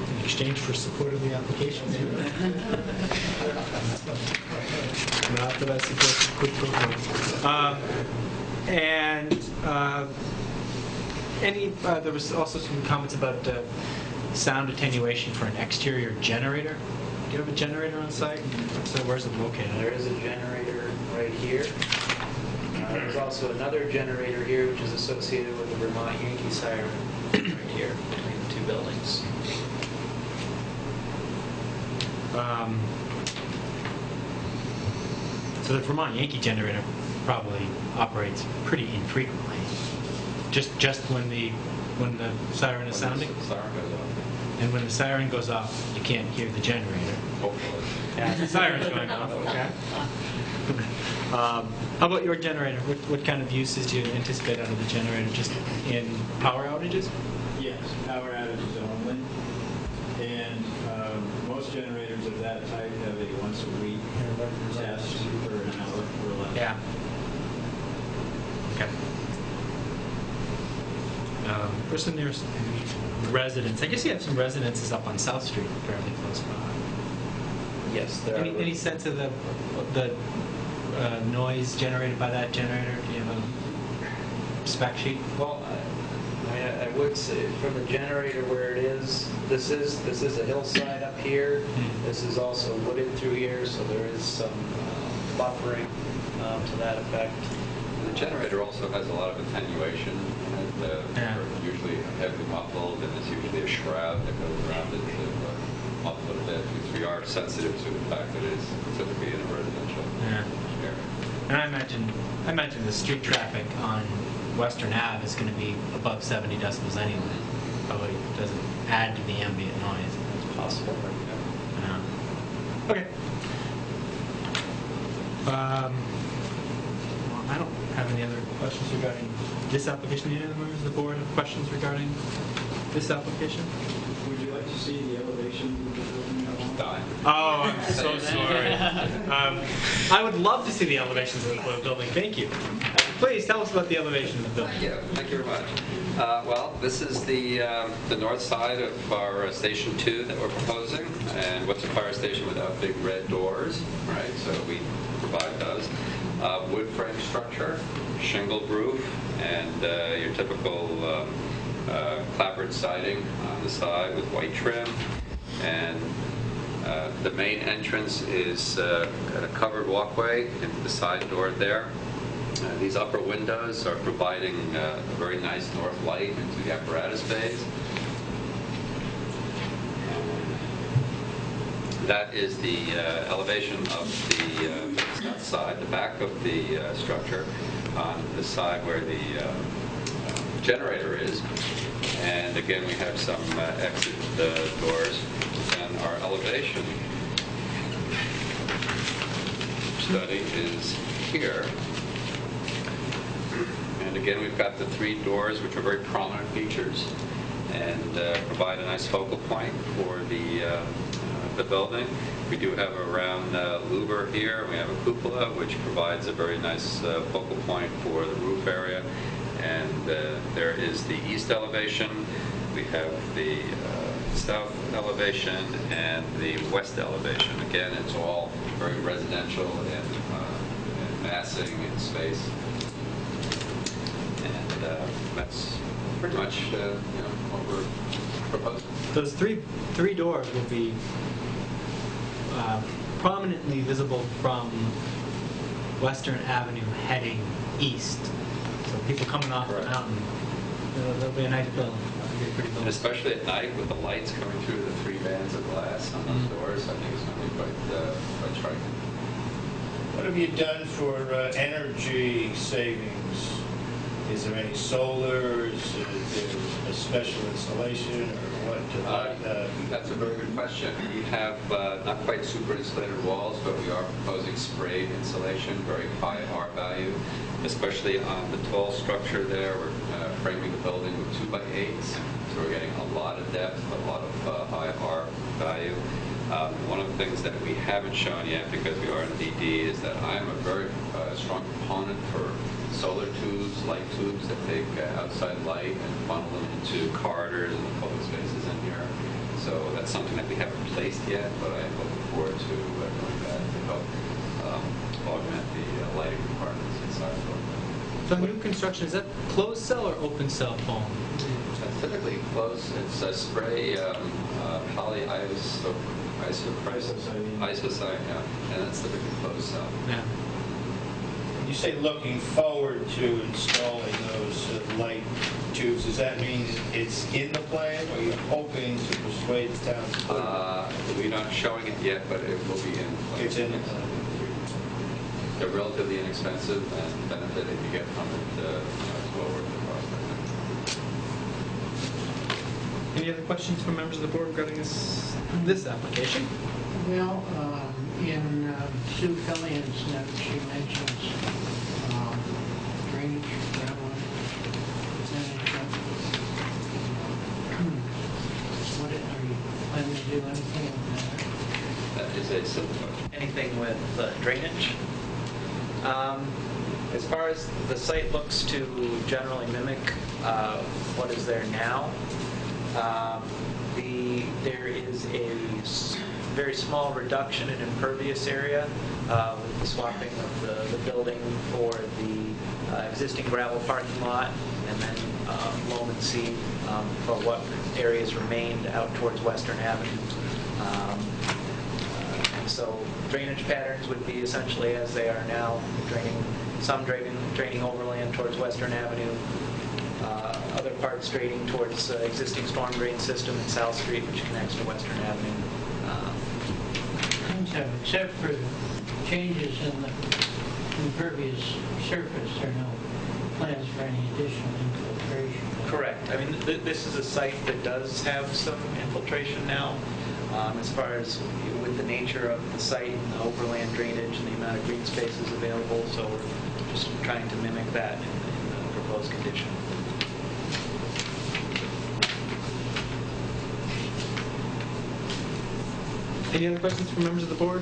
In exchange for support of the application. Not that I support quick program. There was also some comments about sound attenuation for an exterior generator. Do you have a generator on site? So where's it located? There is a generator right here. There's also another generator here, which is associated with the Vermont Yankee siren right here between the two buildings. So the Vermont Yankee generator probably operates pretty infrequently. Just when the siren is sounding. Siren goes off. And when the siren goes off, you can't hear the generator. Hopefully. Yeah, the siren's going off. Okay. How about your generator? What kind of uses do you anticipate out of the generator? Just in power outages? Yes, power outages only. And most generators of that type have a once a week test for an hour or less. Yeah. Okay. Person nearest residence. I guess you have some residences up on South Street, fairly close by. Yes, there are. Any sense of the noise generated by that generator? Do you have a spec sheet? Well, I would say from the generator where it is, this is a hillside up here. This is also wooded through here, so there is some buffering to that effect. The generator also has a lot of attenuation. Yeah. They're usually heavily muffled, and there's usually a shroud that goes around it to muffle it a bit, because we are sensitive to the fact that it's typically in a residential area. And I imagine the street traffic on Western Ave is going to be above 70 decibels anyway. Probably doesn't add to the ambient noise. It's possible. Yeah. Okay. Well, I don't have any other questions regarding this application. Any other members of the board have questions regarding this application? Would you like to see the elevation of the building at all? Dying. Oh, I'm so sorry. I would love to see the elevations of the building. Thank you. Please tell us about the elevation of the building. Thank you very much. Well, this is the north side of our Station 2 that we're proposing. And what's a fire station without big red doors, right? So we provide those. Wood frame structure, shingled roof, and your typical clapboard siding on the side with white trim. And The main entrance is at a covered walkway into the side door there. These upper windows are providing a very nice north light into the apparatus bays. That is the elevation of the south side, the back of the structure, on the side where the generator is. And again, we have some exit doors and our elevation study is here. And again, we've got the 3 doors, which are very prominent features and provide a nice focal point for the building. We do have a round louver here. We have a cupola, which provides a very nice focal point for the roof area. And there is the east elevation. We have the south elevation and the west elevation. Again, it's all very residential and massing and space. And that's pretty much what we're proposing. Those three doors will be prominently visible from Western Avenue heading east. So people coming off the mountain, there'll be a nice building. It'll be a pretty And building. especially at night with the lights coming through the 3 bands of glass on those doors, I think it's going to be quite striking. What have you done for energy savings? Is there any solar? Is there a special installation or what? That's a very good question. We have not quite super insulated walls, but we are proposing sprayed insulation, very high R value, especially on the tall structure there. We're framing the building with 2x8s, so we're getting a lot of depth, a lot of high R value. One of the things that we haven't shown yet, because we are in DD, is that I'm a very strong proponent for solar tubes, light tubes that take outside light and funnel them into corridors and public spaces in here. So that's something that we haven't placed yet, but I am looking forward to doing that to help augment the lighting requirements inside the building. So new construction, is that closed cell or open cell foam? Typically closed. It's a spray isocyanate, and that's typically closed cell. Yeah. You say looking forward to installing those light tubes. Does that mean it's in the plan, or you're hoping to persuade the town to put it? We're not showing it yet, but it will be in the plan. It's in the plan. They're relatively inexpensive, and the benefit that you get from it is well worth the cost, I think. Any other questions from members of the board regarding this application? Well, in Sue Fellion's note, she mentions drainage, groundwater, management. What are you planning to do anything with That is a simple question. Anything with drainage. As far as the site looks to generally mimic what is there now, there is a very small reduction in impervious area with the swapping of the building for the existing gravel parking lot, and then loam and seed for what areas remained out towards Western Avenue. And so drainage patterns would be essentially as they are now, draining overland towards Western Avenue, other parts draining towards existing storm drain system in South Street, which connects to Western Avenue. that? Except for changes in the impervious surface, there are no plans for any additional infiltration. Correct. I mean, this is a site that does have some infiltration now. As far as with the nature of the site and the overland drainage and the amount of green spaces available, so we're just trying to mimic that in the proposed condition. Any other questions from members of the board?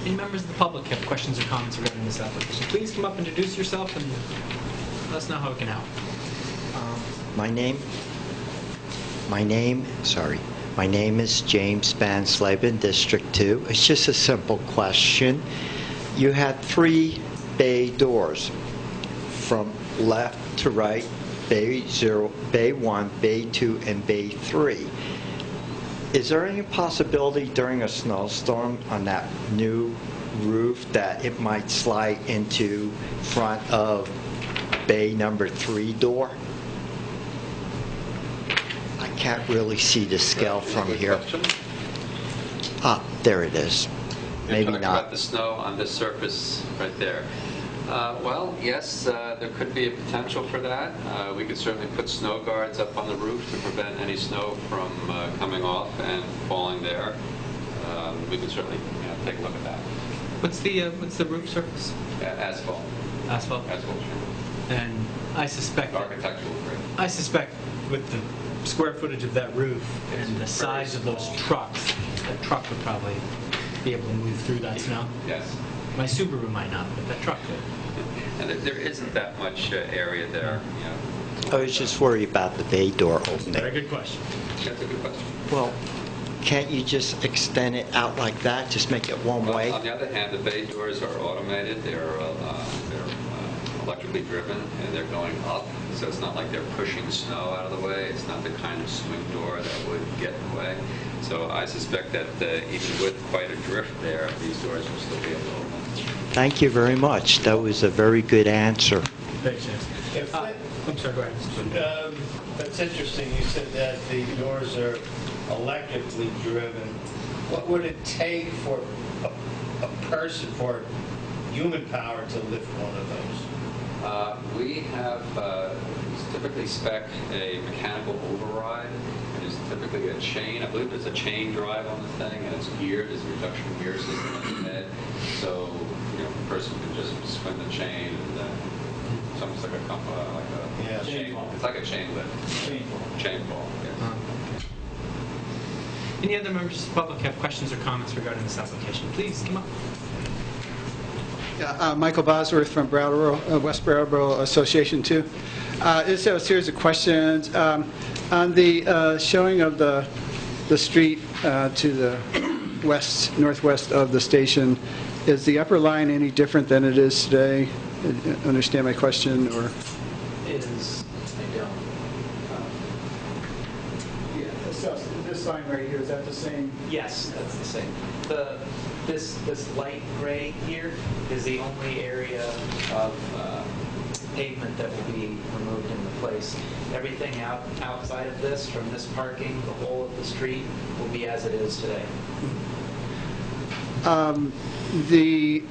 Any members of the public have questions or comments regarding this application? Please come up, introduce yourself, and let us know how we can help. My name is James Bansleben, District 2. It's just a simple question. You had 3 bay doors from left to right, bay 0, bay 1, bay 2, and bay 3. Is there any possibility during a snowstorm on that new roof that it might slide into front of bay number 3 door? I can't really see the scale from Good here. question. Ah, there it is. You're Maybe talking not. about the snow on this surface right there. Well, yes, there could be a potential for that. We could certainly put snow guards up on the roof to prevent any snow from coming off and falling there. We could certainly take a look at that. What's the roof surface? Asphalt. Asphalt. Asphalt. And I suspect that- Architectural grade. I suspect with the square footage of that roof and the size of those trucks, that truck would probably be able to move through that snow. Yes. My Subaru might not, but that truck could. And there isn't that much area there. I was just worried about the bay door Very opening. good question. That's a good question. Well, can't you just extend it out like that? Just make it one way? On the other hand, the bay doors are automated. They're electrically driven, and they're going up. So it's not like they're pushing snow out of the way. It's not the kind of swing door that would get in the way. So I suspect that even with quite a drift there, these doors will still be able to open. Thank you very much. That was a very good answer. Thanks, James. If I'm sorry, go ahead. That's interesting. You said that the doors are electrically driven. What would it take for a person, for human power, to lift one of those? We have typically spec a mechanical override. It is typically a chain. I believe there's a chain drive on the thing, and it's geared. There's a reduction gear system on the head. So, a person can just spin the chain, and it's almost like a chain. It's like a chain lift. Chain fall. Yes. Any other members of the public have questions or comments regarding this application? Please come up. Yeah, Michael Bosworth from Brattleboro, West Brattleboro Association 2. Just have a series of questions. On the showing of the street to the northwest of the station, is the upper line any different than it is today? Understand my question, or? It is, I don't. This line right here, is that the same? Yes, that's the same. This light gray here is the only area of pavement that will be removed into place. Everything outside of this, from this parking, the whole of the street, will be as it is today.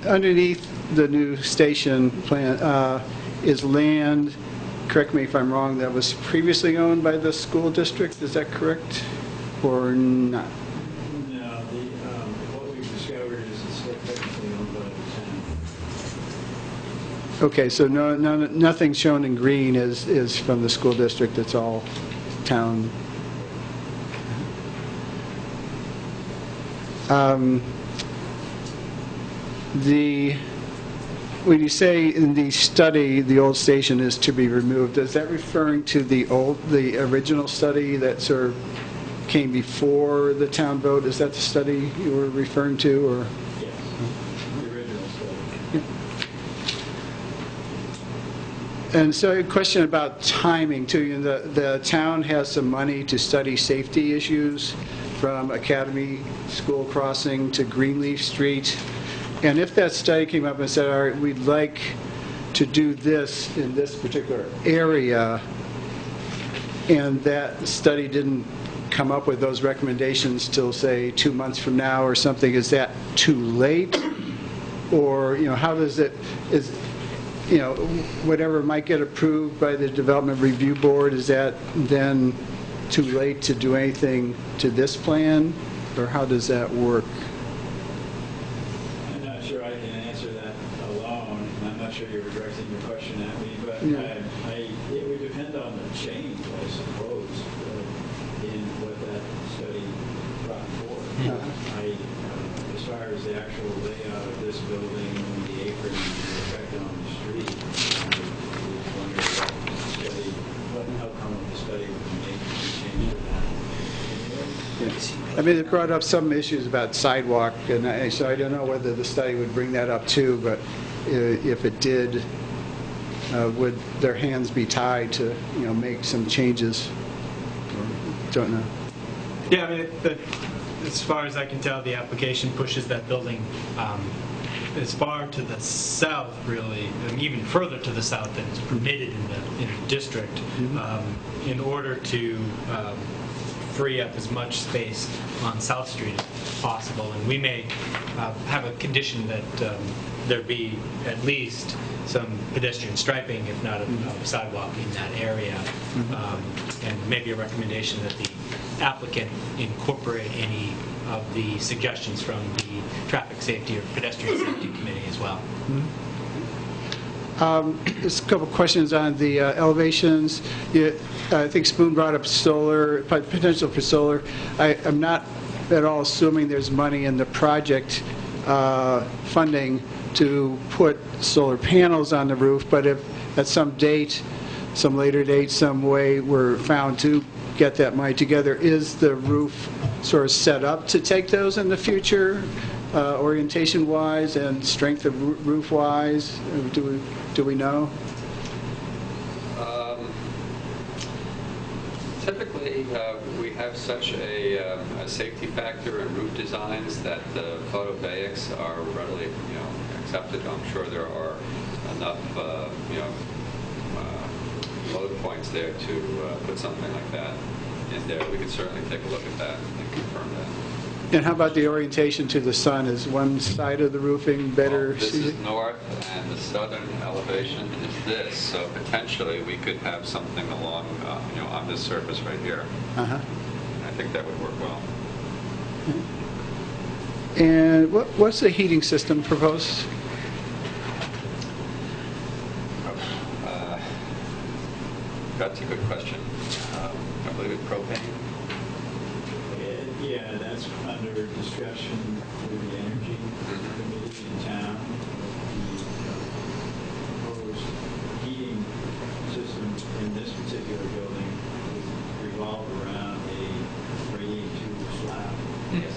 Underneath the new station plan is land, correct me if I'm wrong, that was previously owned by the school district, is that correct, or not? No, what we've discovered is it's technically owned by the town. Okay, so nothing shown in green is from the school district, it's all town. When you say in the study the old station is to be removed, is that referring to the original study that sort of came before the town vote? Is that the study you were referring to, or? Yes, the original study. And so a question about timing too. The town has some money to study safety issues from Academy School Crossing to Greenleaf Street. And if that study came up and said, all right, we'd like to do this in this particular area, and that study didn't come up with those recommendations till, say, 2 months from now or something, is that too late? Or, how does it, whatever might get approved by the Development Review Board, is that then too late to do anything to this plan? Or how does that work? I'm not sure I can answer that alone, and I'm not sure you're directing your question at me, but Yeah. it would depend on the change, I suppose, in what that study brought forth. As far as the actual layout of this building, the apron, and the effect on the street, I was wondering what outcome of the study would make a change to that. I mean, it brought up some issues about sidewalk, and so I don't know whether the study would bring that up too, but if it did, would their hands be tied to, make some changes? Don't know. Yeah, I mean, as far as I can tell, the application pushes that building as far to the south, really, and even further to the south than is permitted in the district, in order to free up as much space on South Street as possible. And we may have a condition that there be at least some pedestrian striping, if not a sidewalk in that area, and maybe a recommendation that the applicant incorporate any of the suggestions from the Traffic Safety or Pedestrian Safety Committee as well. Just a couple questions on the elevations. I think Spoon brought up solar, potential for solar. I'm not at all assuming there's money in the project funding to put solar panels on the roof, but if at some date, some later date, some way we're found to get that money together, is the roof sort of set up to take those in the future, orientation-wise and strength of roof-wise? Do we know? Typically, we have such a safety factor in roof designs that the photovoltaics are readily, accepted. I'm sure there are enough, load points there to put something like that in there. We could certainly take a look at that and confirm that. And how about the orientation to the sun? Is one side of the roofing better? Well, this is north, and the southern elevation is this. So potentially, we could have something along, on this surface right here. I think that would work well. And what's the heating system proposed? That's a good question. I believe it's propane. Yeah, that's under discussion with the Energy Committee in town. The proposed heating system in this particular building would revolve around a radiating tube slab. Yes.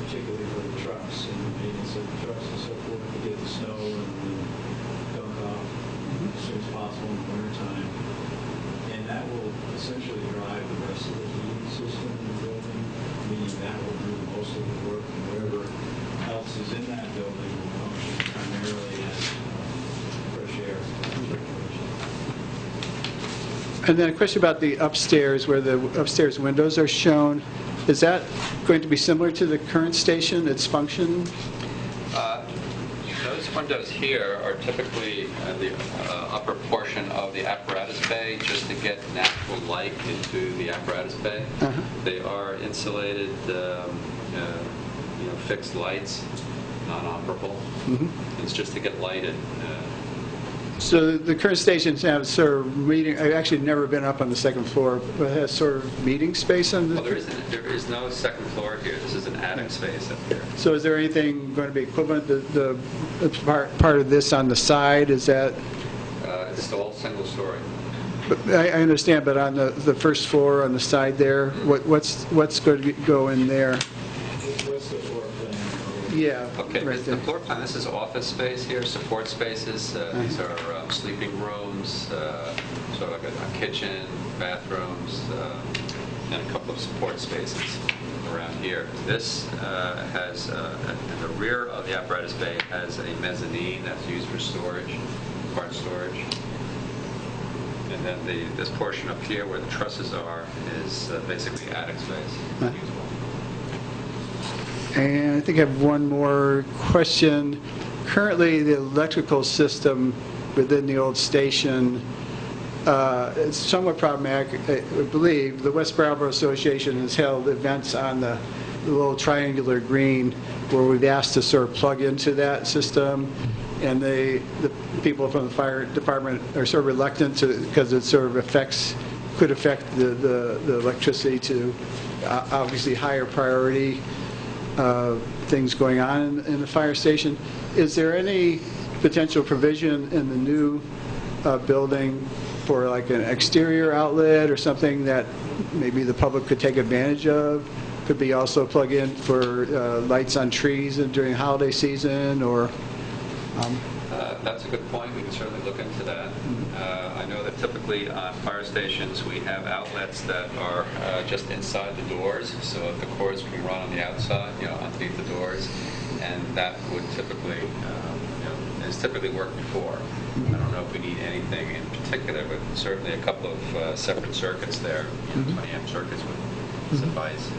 Particularly for the trucks and the maintenance of the trucks and so forth, to get the snow and the dunk off as soon as possible in the wintertime. And that will essentially drive the rest of the heating system in the building, meaning that will do most of the work, and whatever else is in that building will function primarily as fresh air circulation. And then a question about the upstairs, where the upstairs windows are shown. Is that going to be similar to the current station, its function? Those windows here are typically the upper portion of the apparatus bay, just to get natural light into the apparatus bay. They are insulated, fixed lights, non-operable. It's just to get light in. So the current stations have sort of meeting, I've actually never been up on the second floor, but it has sort of meeting space on the... Well, there is no second floor here. This is an attic space up here. So is there anything going to be equivalent? The part of this on the side, is that... It's all single story. I understand, but on the first floor on the side there, what's going to go in there? What's the floor plan? Yeah, Okay, right the there. floor plan, this is office space here, support spaces. These are sleeping rooms, sort of like a kitchen, bathrooms, and a couple of support spaces around here. This has, in the rear of the apparatus bay, has a mezzanine that's used for storage, part storage. And then this portion up here where the trusses are is basically attic space. And I think I have one more question. Currently, the electrical system within the old station is somewhat problematic. I believe the West Brattleboro Association has held events on the little triangular green where we've asked to sort of plug into that system, and the people from the fire department are sort of reluctant to, because it sort of could affect the electricity to obviously higher priority things going on in the fire station. Is there any potential provision in the new building for like an exterior outlet or something that maybe the public could take advantage of? Could be also plug in for lights on trees during holiday season, or... That's a good point. We can certainly look into that. I know that typically typically on fire stations, we have outlets that are just inside the doors, so that the cords can run on the outside, underneath the doors, and that would typically, has typically worked before. I don't know if we need anything in particular, but certainly a couple of separate circuits there, 20 amp circuits would suffice.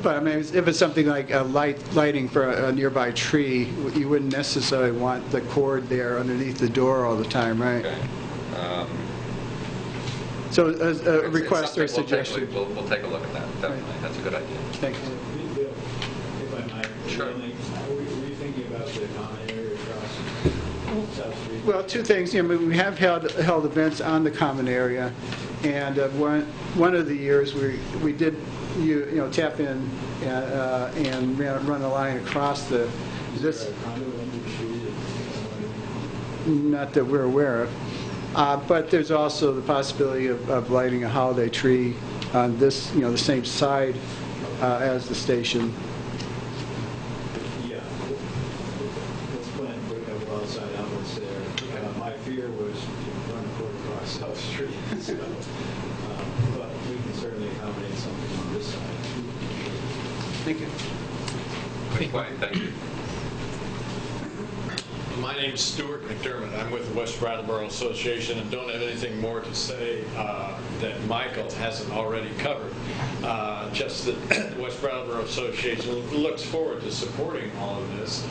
But I mean, if it's something like lighting for a nearby tree, you wouldn't necessarily want the cord there underneath the door all the time, right? Okay. So a request or a it's something suggestion. We'll take a look at that, definitely. Right. That's a good idea. Thanks. Bill, if I might, Sure. were you thinking about the common area across South Street? Well, two things. We have held events on the common area, and one of the years we did tap in and run a line across the this. Is there a conduit under the tree? Not that we're aware of, but there's also the possibility of lighting a holiday tree on this, the same side as the station. Yeah. Let's plan to put a couple outside outlets there. My fear was to run a cord across South Street. So, but we can certainly accommodate something on this side. Thank you. Quick way, thank you. My name's Stuart McDermott. I'm with the West Brattleboro Association and don't have anything more to say that Michael hasn't already covered. Just that the West Brattleboro Association looks forward to supporting all of this.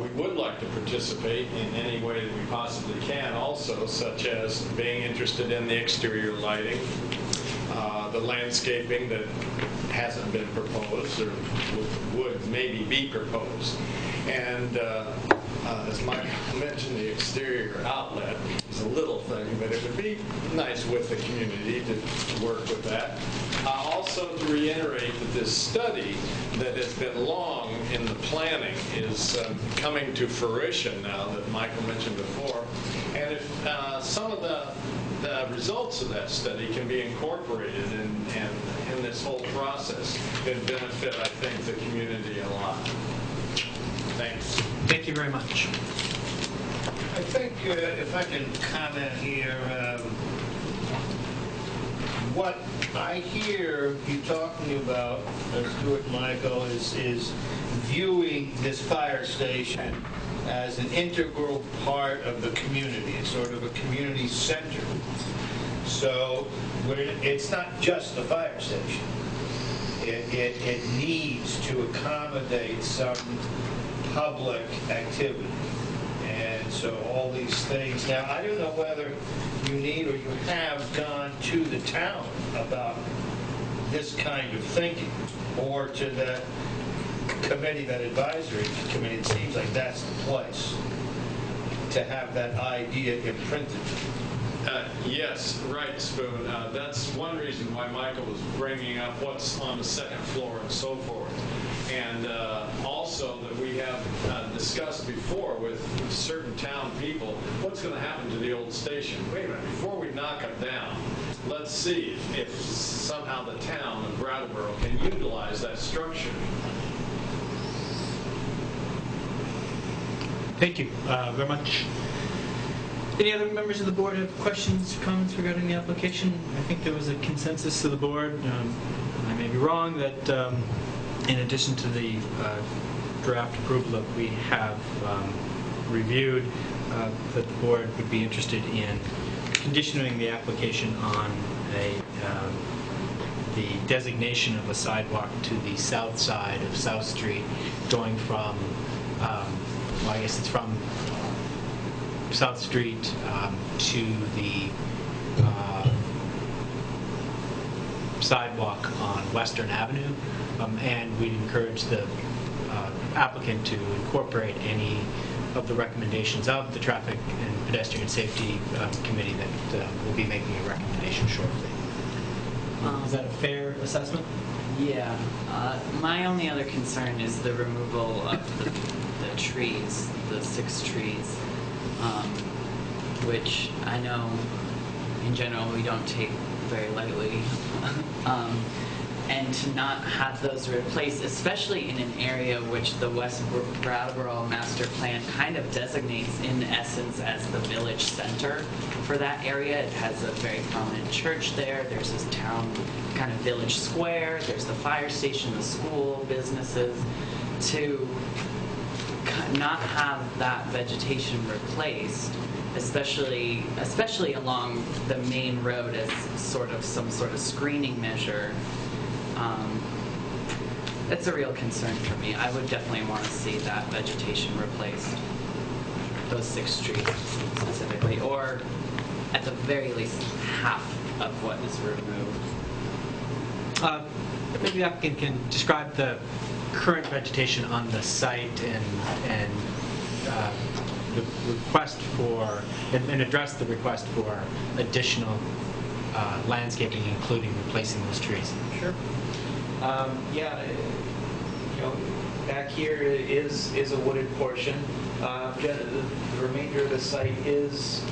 We would like to participate in any way that we possibly can also, such as being interested in the exterior lighting, the landscaping that hasn't been proposed or would maybe be proposed. And as Mike mentioned, the exterior outlet is a little thing, but it would be nice with the community to work with that. Also to reiterate that this study that has been long in the planning is coming to fruition now that Michael mentioned before. And if some of the results of that study can be incorporated in this whole process, it'd benefit, I think, the community a lot. Thanks. Thank you very much. I think if I can comment here, what I hear you talking about, Stuart and Michael, is viewing this fire station as an integral part of the community. It's sort of a community center. So it's not just a fire station. It needs to accommodate some public activity. And so all these things. Now, I don't know whether you need or you have gone to the town about this kind of thinking, or to the committee, that advisory committee. It seems like that's the place to have that idea imprinted. Yes, right, Spoon. That's one reason why Michael was bringing up what's on the second floor and so forth. And also that we have discussed before with certain town people, what's going to happen to the old station? Wait a minute, before we knock it down, let's see if somehow the town of Brattleboro can utilize that structure. Thank you very much. Any other members of the board have questions, comments regarding the application? I think there was a consensus of the board. I may be wrong that in addition to the draft approval that we have reviewed, that the board would be interested in conditioning the application on the designation of a sidewalk to the south side of South Street, going from, well, I guess it's from South Street to the sidewalk on Western Avenue, and we'd encourage the applicant to incorporate any of the recommendations of the Traffic and Pedestrian Safety Committee that will be making a recommendation shortly. Is that a fair assessment? Yeah. My only other concern is the removal of the trees, the 6 trees, which I know in general we don't take very lightly. and to not have those replaced, especially in an area which the West Brattleboro Master Plan kind of designates in essence as the village center for that area. It has a very prominent church there. There's this town kind of village square. There's the fire station, the school, businesses. To not have that vegetation replaced, especially along the main road as sort of some sort of screening measure, that's a real concern for me. I would definitely want to see that vegetation replaced, those 6 trees specifically, or at the very least half of what is removed. Maybe the applicant can describe the current vegetation on the site and the request for, and address the request for additional landscaping, including replacing those trees. Sure. Yeah, back here is a wooded portion. The remainder of the site is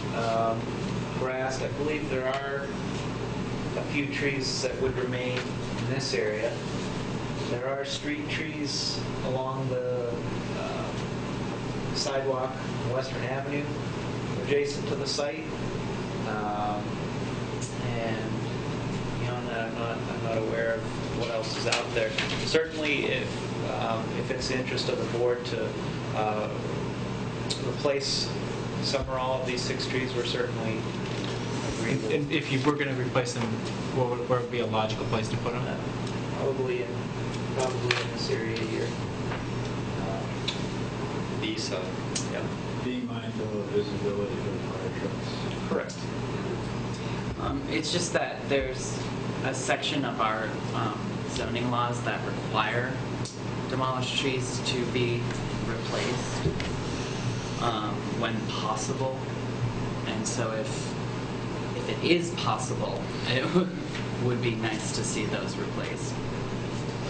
grassed. I believe there are a few trees that would remain in this area. There are street trees along the sidewalk on Western Avenue adjacent to the site. And I'm not aware of what else is out there. Certainly, if it's the interest of the board to replace some or all of these 6 trees, we're certainly agreeable. And if you were going to replace them, where would be a logical place to put them? Probably in this area here. The east side. Yeah. Being mindful of visibility for the fire trucks. Correct. It's just that there's a section of our zoning laws that require demolished trees to be replaced when possible. And so if it is possible, it would be nice to see those replaced.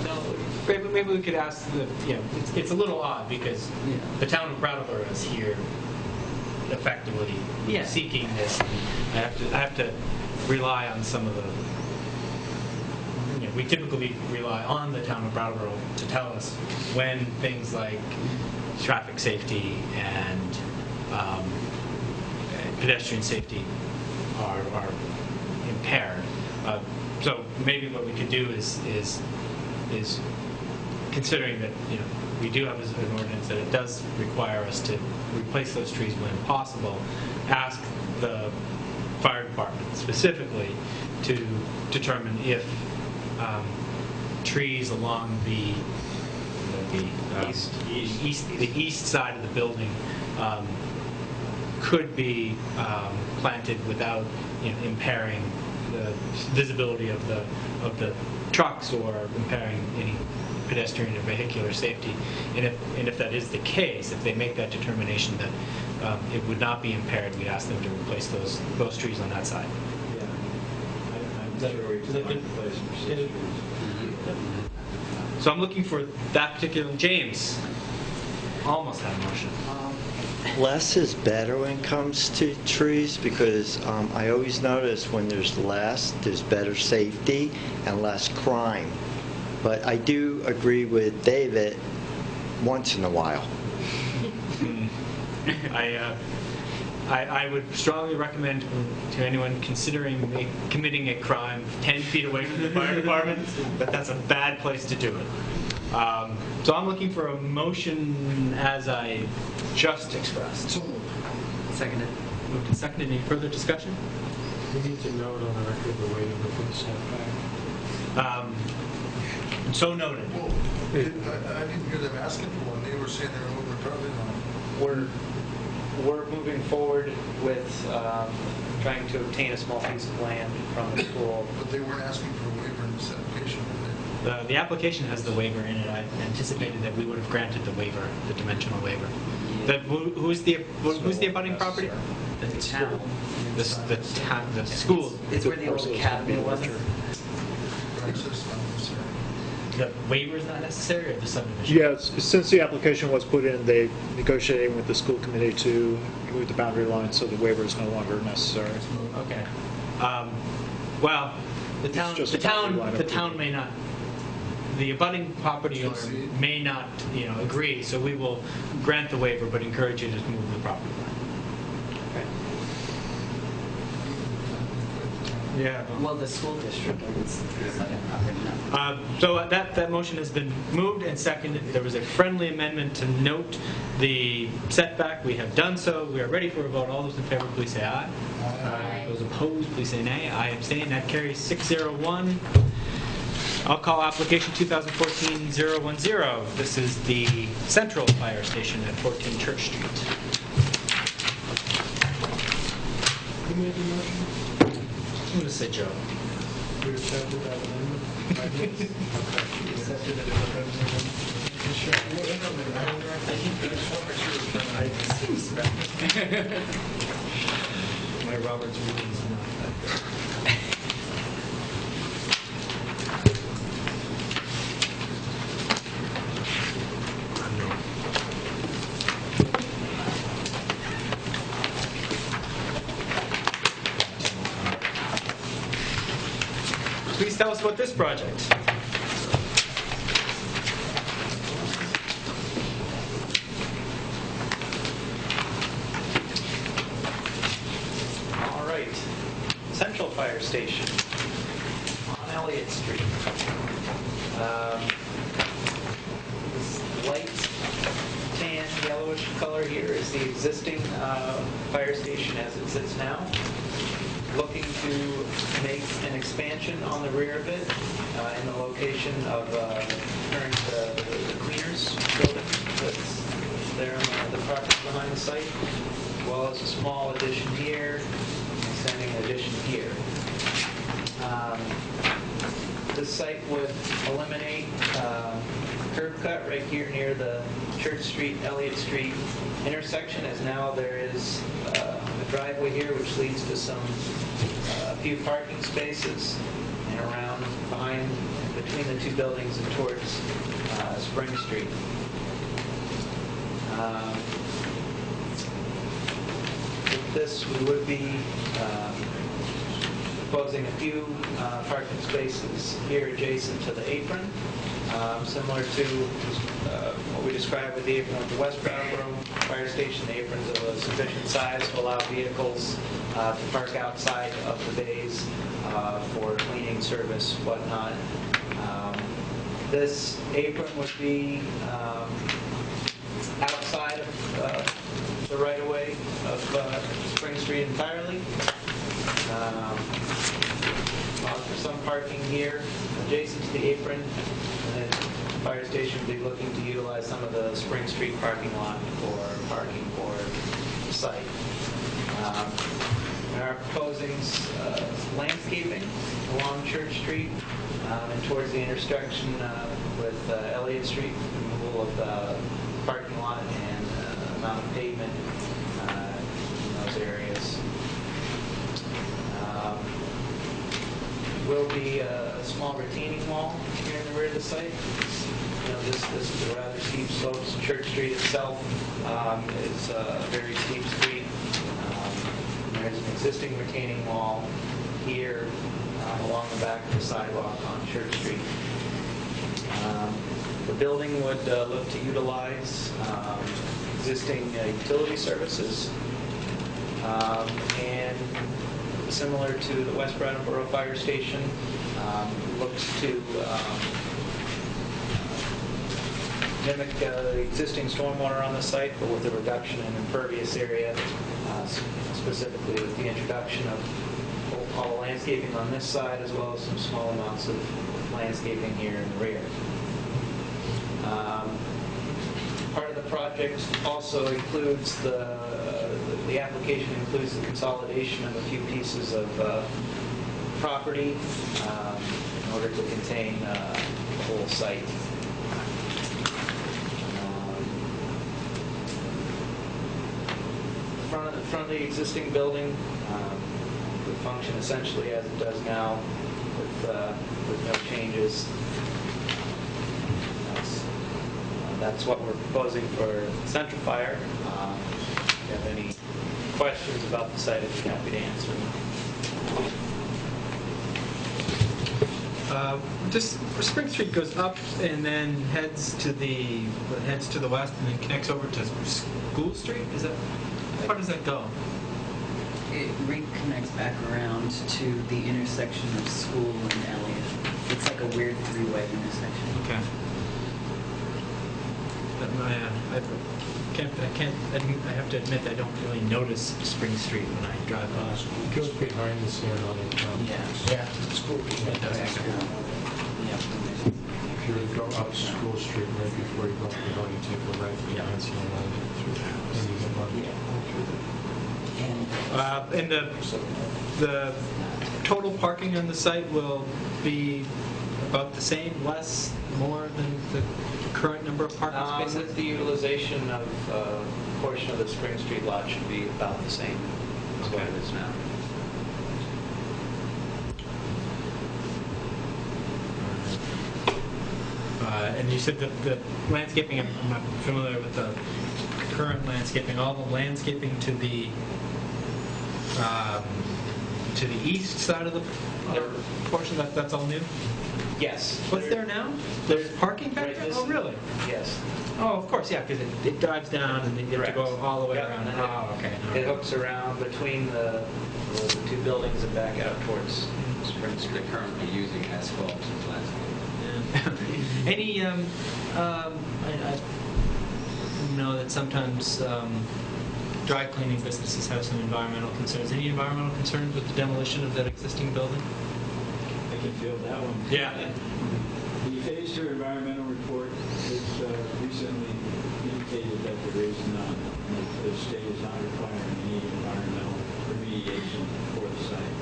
No, maybe we could ask it's a little odd because the town of Brattleboro is here effectively seeking this. I have to rely on some of the, we typically rely on the town of Brattleboro to tell us when things like traffic safety and pedestrian safety are impaired. So maybe what we could do is considering that we do have an ordinance that it does require us to replace those trees when possible, ask the fire department specifically to determine if trees along the east side of the building could be planted without impairing the visibility of the trucks or impairing any pedestrian or vehicular safety. And if that is the case, if they make that determination that it would not be impaired, we'd ask them to replace those trees on that side. Yeah. I'm sure we can find a place for 6 trees. So I'm looking for that particular. James almost had a motion. Less is better when it comes to trees because I always notice when there's less, there's better safety and less crime. But I do agree with David once in a while. I would strongly recommend to anyone considering committing a crime 10 feet away from the fire department that that's a bad place to do it. So I'm looking for a motion as I just expressed. Seconded. Moved and seconded. Any further discussion? We need to note on the record the waiver for the setback. So noted. Well, I didn't hear them asking for one. They were saying they were moving property line. We're moving forward with trying to obtain a small piece of land from the school. But they weren't asking for a waiver in this application, were they? The application has the waiver in it. I anticipated that we would have granted the waiver, the dimensional waiver. Who's the abutting property? The town. The school. It's where the old academy was. Access not necessary. The waiver is not necessary, or the subdivision? Yes, since the application was put in, they negotiated with the school committee to move the boundary line, so the waiver is no longer necessary. Okay. Well, the It's just a boundary line town may not the abutting property owner may not, agree, so we will grant the waiver, but encourage you to move the property line. Yeah. Well, the school district owns the second property now. So that motion has been moved and seconded. There was a friendly amendment to note the setback. We have done so. We are ready for a vote. All those in favor, please say aye. Aye. Those opposed, please say nay. I abstain. That carries 601. I'll call application 2014-010. This is the Central Fire Station at 14 Church Street. Who made the motion? I'm going to say Joe. We accepted that amendment? Okay. Accepted it as a friendly amendment? Sure. My Robert's rules is not that good. Please tell us about this project. All right. Central Fire Station on Elliott Street. This light tan yellowish color here is the existing fire station as it sits now. Looking to make an expansion on the rear of it in the location of current the cleaners building that's there on the property behind the site, as well as a small addition here, extending an addition here. This site would eliminate curb cut right here near the Church Street, Elliott Street intersection, as now there is a driveway here which leads to a few parking spaces and around behind, between the two buildings and towards Spring Street. With this, we would be proposing a few parking spaces here adjacent to the apron, similar to what we described with the apron at the West Brattleboro Fire Station. The aprons of a sufficient size to allow vehicles to park outside of the bays for cleaning service, whatnot. This apron would be outside of the right-of-way of Spring Street entirely. For some parking here adjacent to the apron, and then the fire station would be looking to utilize some of the Spring Street parking lot for parking for the site. We are proposing landscaping along Church Street and towards the intersection with Elliott Street, removal of the parking lot and amount of pavement in those areas. Will be a small retaining wall here in the rear of the site. This is a rather steep slopes. Church Street itself is a very steep street. There's an existing retaining wall here along the back of the sidewalk on Church Street. The building would look to utilize existing utility services and similar to the West Brattleboro Fire Station, looks to mimic the existing stormwater on the site, but with a reduction in impervious area, specifically with the introduction of all the landscaping on this side, as well as some small amounts of landscaping here in the rear. Part of the project also includes the application includes the consolidation of a few pieces of property in order to contain the whole site. The front of the existing building would function essentially as it does now, with no changes. That's what we're proposing for Central Fire. If you have any questions about the site, I'd be happy to answer them. Just Spring Street goes up and then heads to the west and then connects over to School Street. Is that how does that go? It reconnects back around to the intersection of School and Elliott. It's like a weird three-way intersection. Okay. I have to admit I don't really notice Spring Street when I drive by. It goes behind the San Yeah. School. It does. If you go up School Street right before you go up the hill, you take a right behind San through the house. And you get one through there. And the total parking on the site will be about the same, less, more than the current number of parking spaces? With the utilization of a portion of the Spring Street lot should be about the same as what it is now. And you said that the landscaping, I'm not familiar with the current landscaping, all the landscaping to the east side of the portion, that's all new? Yes. What's there now? There's parking back there? Oh, really? Yes. Oh, of course, yeah, because it dives down and then you have to go all the way Yep, around. and Oh, okay. It hooks around between the two buildings and back out towards Spring Street. They're currently using asphalt as landscape. Any, I know that sometimes dry cleaning businesses have some environmental concerns. Any environmental concerns with the demolition of that existing building? I can feel that one. Yeah. The Phase 2 environmental report has recently indicated that there is none. The state is not requiring any environmental remediation for the site,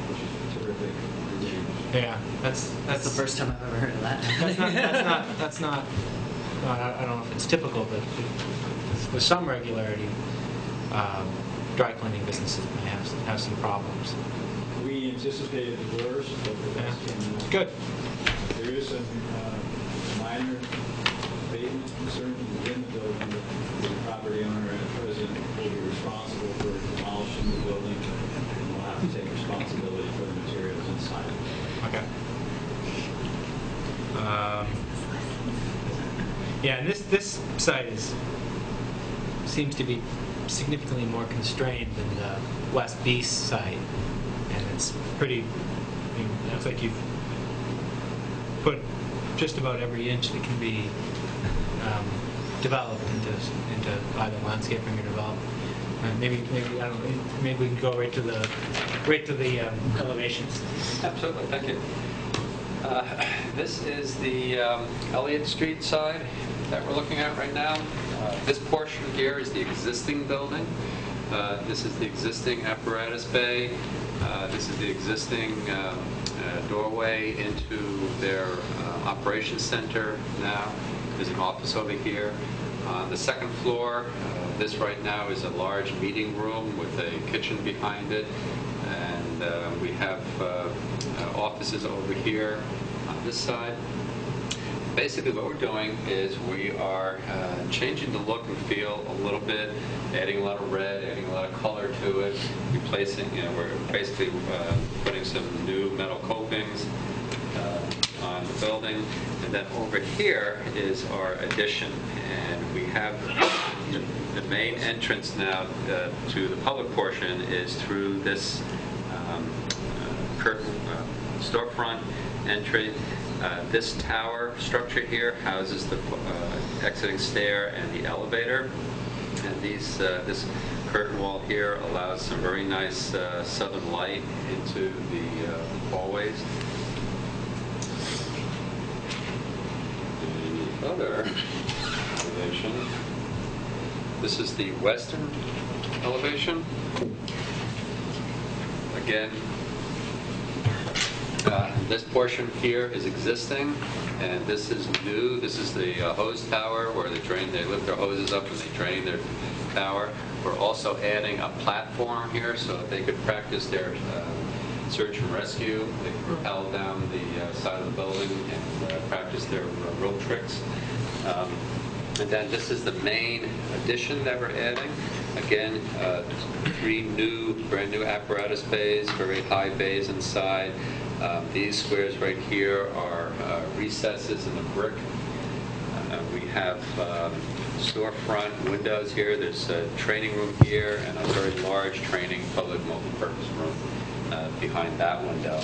which is terrific news. Yeah, that's the first time I've ever heard of that. That's not. I don't know if it's typical, but with some regularity, dry cleaning businesses may have some problems. We anticipated the worst, but the best came out. Good. There is some minor abatement concerns within the building, but the property owner and president will be responsible for demolishing the building and will have to take responsibility for the materials inside. Okay. Yeah, and this site seems to be significantly more constrained than the West Beast site, and it's pretty. I mean, it looks like you've put just about every inch that can be developed into either landscaping or development. Maybe I don't know. Maybe we can go right to the elevations. Absolutely, thank you. This is the Elliott Street side that we're looking at right now. This portion here is the existing building. This is the existing apparatus bay. This is the existing doorway into their operations center now. There's an office over here. On the second floor, this right now is a large meeting room with a kitchen behind it. And we have offices over here on this side. Basically what we're doing is we are changing the look and feel a little bit, adding a lot of red, adding a lot of color to it, replacing, we're basically putting some new metal copings on the building. And then over here is our addition. And we have the main entrance now to the public portion is through this curtain storefront entry. This tower structure here houses the exiting stair and the elevator. And this curtain wall here allows some very nice southern light into the hallways. The other elevation, this is the western elevation. Again, this portion here is existing, and this is new. This is the hose tower where they lift their hoses up and they drain their tower. We're also adding a platform here so that they could practice their search and rescue. They can rappel down the side of the building and practice their rope tricks. And then this is the main addition that we're adding. Again, 3 brand new apparatus bays, very high bays inside. These squares right here are recesses in the brick. We have storefront windows here. There's a training room here and a very large training public multi-purpose room behind that window.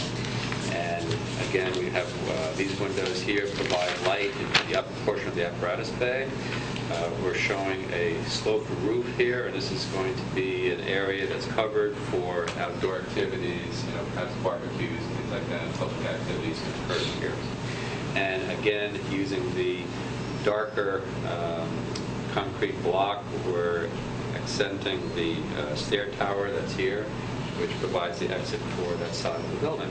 And again, we have these windows here provide light into the upper portion of the apparatus bay. We're showing a sloped roof here, and this is going to be an area that's covered for outdoor activities, perhaps barbecues and things like that, public activities can occur here. And again, using the darker concrete block, we're accenting the stair tower that's here, which provides the exit for that side of the building.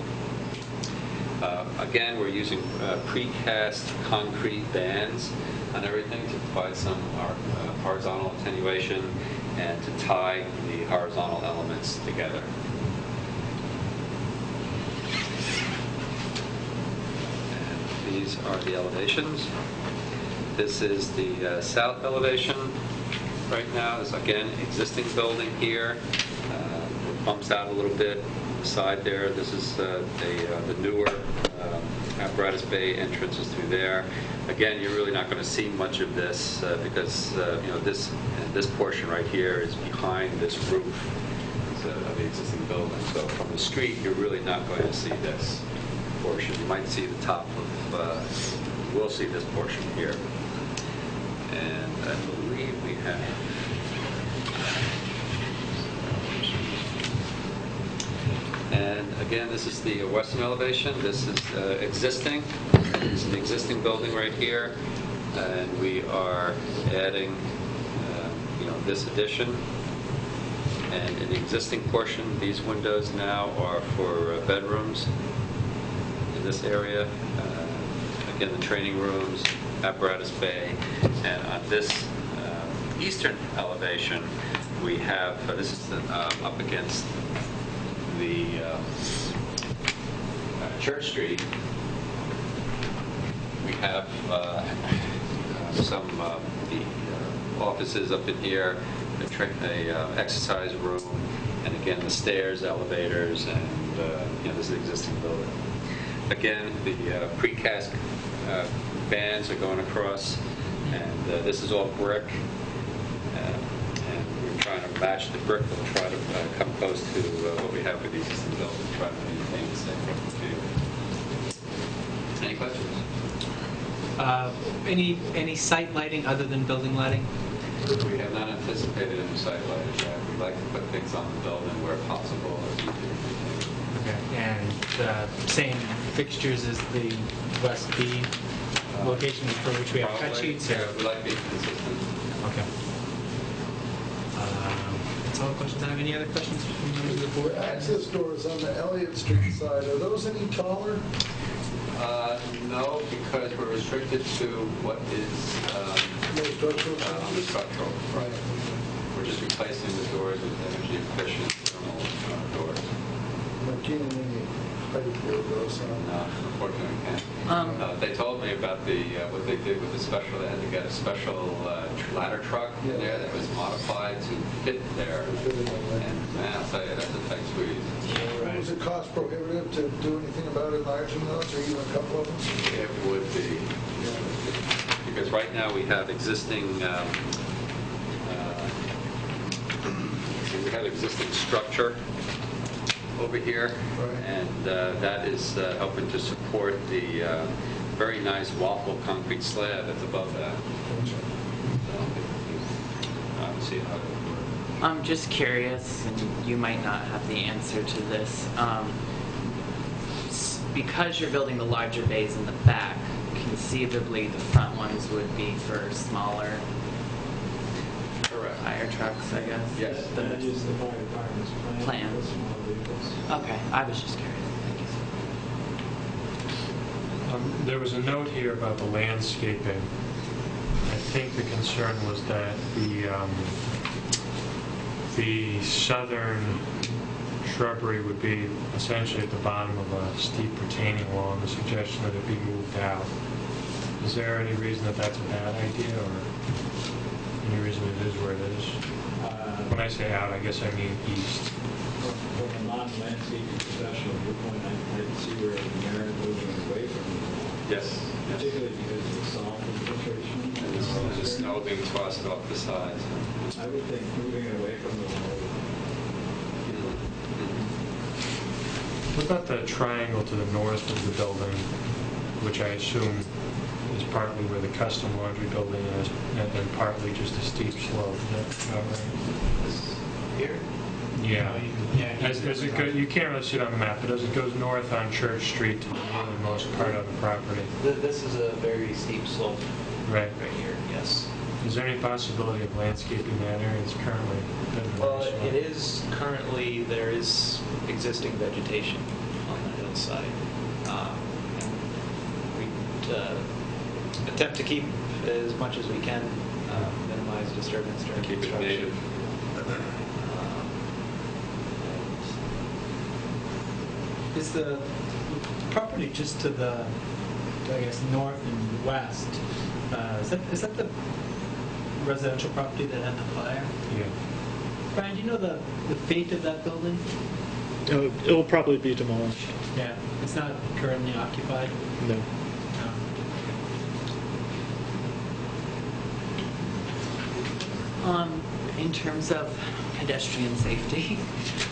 Again, we're using precast concrete bands on everything to provide some horizontal attenuation and to tie the horizontal elements together. And these are the elevations. This is the south elevation. Right now is again existing building here. It bumps out a little bit. Side there. This is the newer apparatus bay entrances through there. Again, you're really not going to see much of this because this portion right here is behind this roof of the existing building. So from the street, you're really not going to see this portion. You might see the top of. We'll see this portion here, and I believe we have. And again, this is the western elevation. This is existing. It's an existing building right here, and we are adding, this addition. And in the existing portion, these windows now are for bedrooms in this area. Again, the training rooms, apparatus bay, and on this eastern elevation, we have this is up against the Church Street. We have some the offices up in here, a exercise room, and again the stairs, elevators, and this is the existing building. Again, the precast bands are going across, and this is all brick. Trying to match the brick. We'll try to come close to what we have with the existing building, try to maintain the same view. Any questions? Any site lighting other than building lighting? We have not anticipated any site lighting yet. We'd like to put things on the building where possible. Okay. And same fixtures as the West B location for which we have cut sheets? Yeah, we'd like to be consistent. Okay. That's all the questions I have. Any other questions from members of the board? The access doors on the Elliott Street side, are those any taller? No, because we're restricted to what is structural. Right. We're just replacing the doors with energy efficient thermal doors. Can't any height build those? No, unfortunately we can't. They told me about what they did with the special. They had to get a special ladder truck in there that was modified to fit there. And man, I'll tell you, that's a tight squeeze. Was it cost prohibitive to do anything about enlarging those, or even a couple of them? It would be. Because right now we have existing structure over here, and that is helping to support the very nice waffle concrete slab that's above that. So, see how it would work. I'm just curious, and you might not have the answer to this. Because you're building the larger bays in the back, conceivably the front ones would be for smaller fire trucks, I guess. Yes. That is the fire department's plan. Plan. for small vehicles. Okay, I was just curious. Thank you. There was a note here about the landscaping. I think the concern was that the southern shrubbery would be essentially at the bottom of a steep retaining wall, and the suggestion that it be moved out. Is there any reason that that's a bad idea, or any reason it is where it is? When I say out, I guess I mean east. From a non-landscaping professional viewpoint, I can see where the merit moving away from the wall. Yes. Particularly because of the soft infiltration. And there's the snow being tossed off the sides. I would think moving it away from the wall. What about the triangle to the north of the building, which I assume is partly where the custom laundry building is, and then partly just a steep slope? Is that about right? Here? Yeah. Yeah. As it go, you can't really see it on the map, but as it goes north on Church Street to the northernmost part of the property. This is a very steep slope Right. right here, yes. Is there any possibility of landscaping that area? It's currently been Well, very slow. it is currently, there is existing vegetation on the hillside. We attempt to keep as much as we can, minimize disturbance during Keep it construction. native. Is the property just to the, I guess, north and west, is that the residential property that had the fire? Yeah. Brian, do you know the fate of that building? It'll probably be demolished. Yeah. It's not currently occupied? No. In terms of pedestrian safety,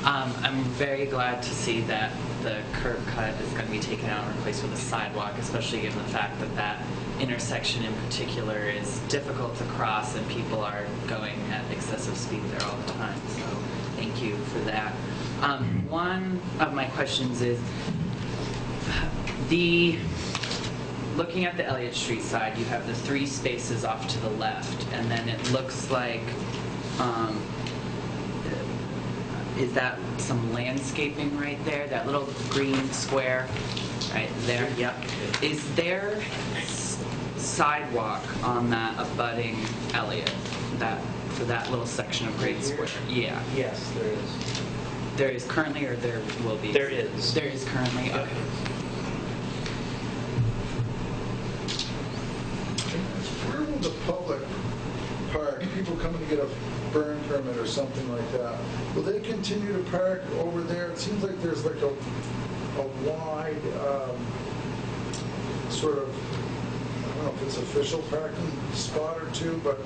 I'm very glad to see that the curb cut is going to be taken out and replaced with a sidewalk, especially given the fact that that intersection in particular is difficult to cross and people are going at excessive speed there all the time. So thank you for that. One of my questions is, looking at the Elliott Street side, you have the 3 spaces off to the left, and then it looks like, is that some landscaping right there? That little green square right there? Yep. Is there sidewalk on that abutting Elliott, for that little section of green square? Yeah. Yes, there is. There is currently, or there will be? There is. There is currently? Okay. Where will the public park, people coming to get a burn permit or something like that, will they continue to park over there? It seems like there's like a wide sort of, I don't know if it's official parking spot or two, but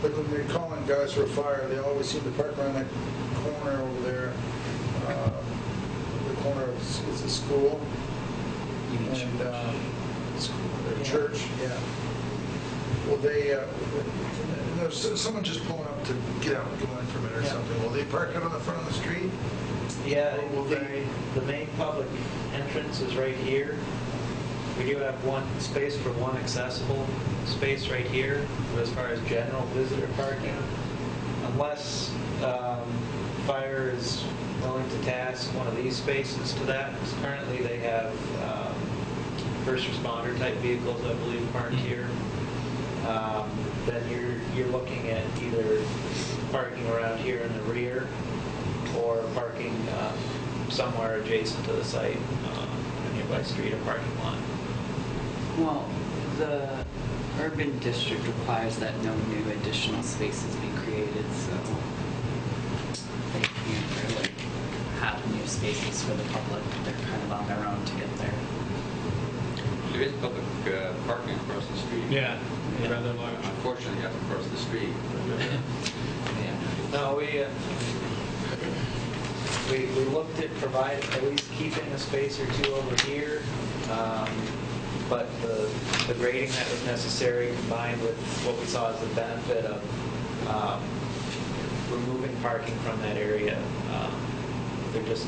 like when they're calling guys for a fire, they always seem to park around that corner over there. The corner of, is it school? And church, yeah. Will they, there's someone just pulling up to get out and go in for a minute or something. Will they park out on the front of the street? Yeah, Will they? the main public entrance is right here. We do have one space for one accessible space right here, but as far as general visitor parking, unless fire is willing to task one of these spaces to that, because currently they have first responder type vehicles, I believe, parked here. Then you're looking at either parking around here in the rear or parking somewhere adjacent to the site, a nearby street or parking lot. Well, the urban district requires that no new additional spaces be created, so they can't really have new spaces for the public. They're kind of on their own to get there. There is public parking across the street. Yeah, rather large. Unfortunately, you have to cross the street. No, we looked at providing, at least keeping a space or two over here, but the grading that was necessary combined with what we saw as the benefit of removing parking from that area,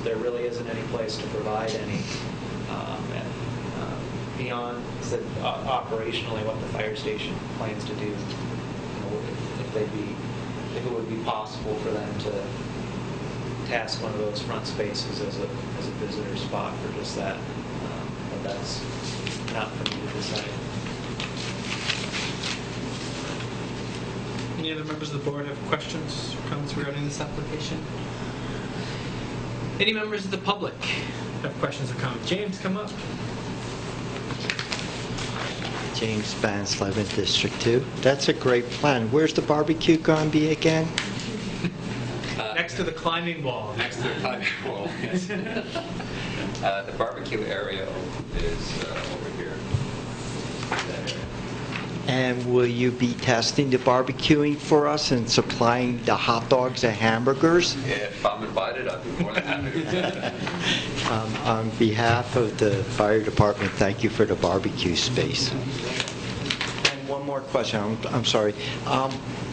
there really isn't any place to provide any beyond operationally what the fire station plans to do. If it would be possible for them to task one of those front spaces as a visitor spot for just that, but that's not for me to decide. Any other members of the board have questions or comments regarding this application? Any members of the public have questions or comments? James, come up. James Vance, 11th District 2. That's a great plan. Where's the barbecue going to be again? Next to the climbing wall. Next to the climbing wall, yes. The barbecue area is over here. That area. And will you be testing the barbecuing for us and supplying the hot dogs and hamburgers? If I'm invited, I'd be more than happy to. On behalf of the fire department, thank you for the barbecue space. And one more question, I'm sorry.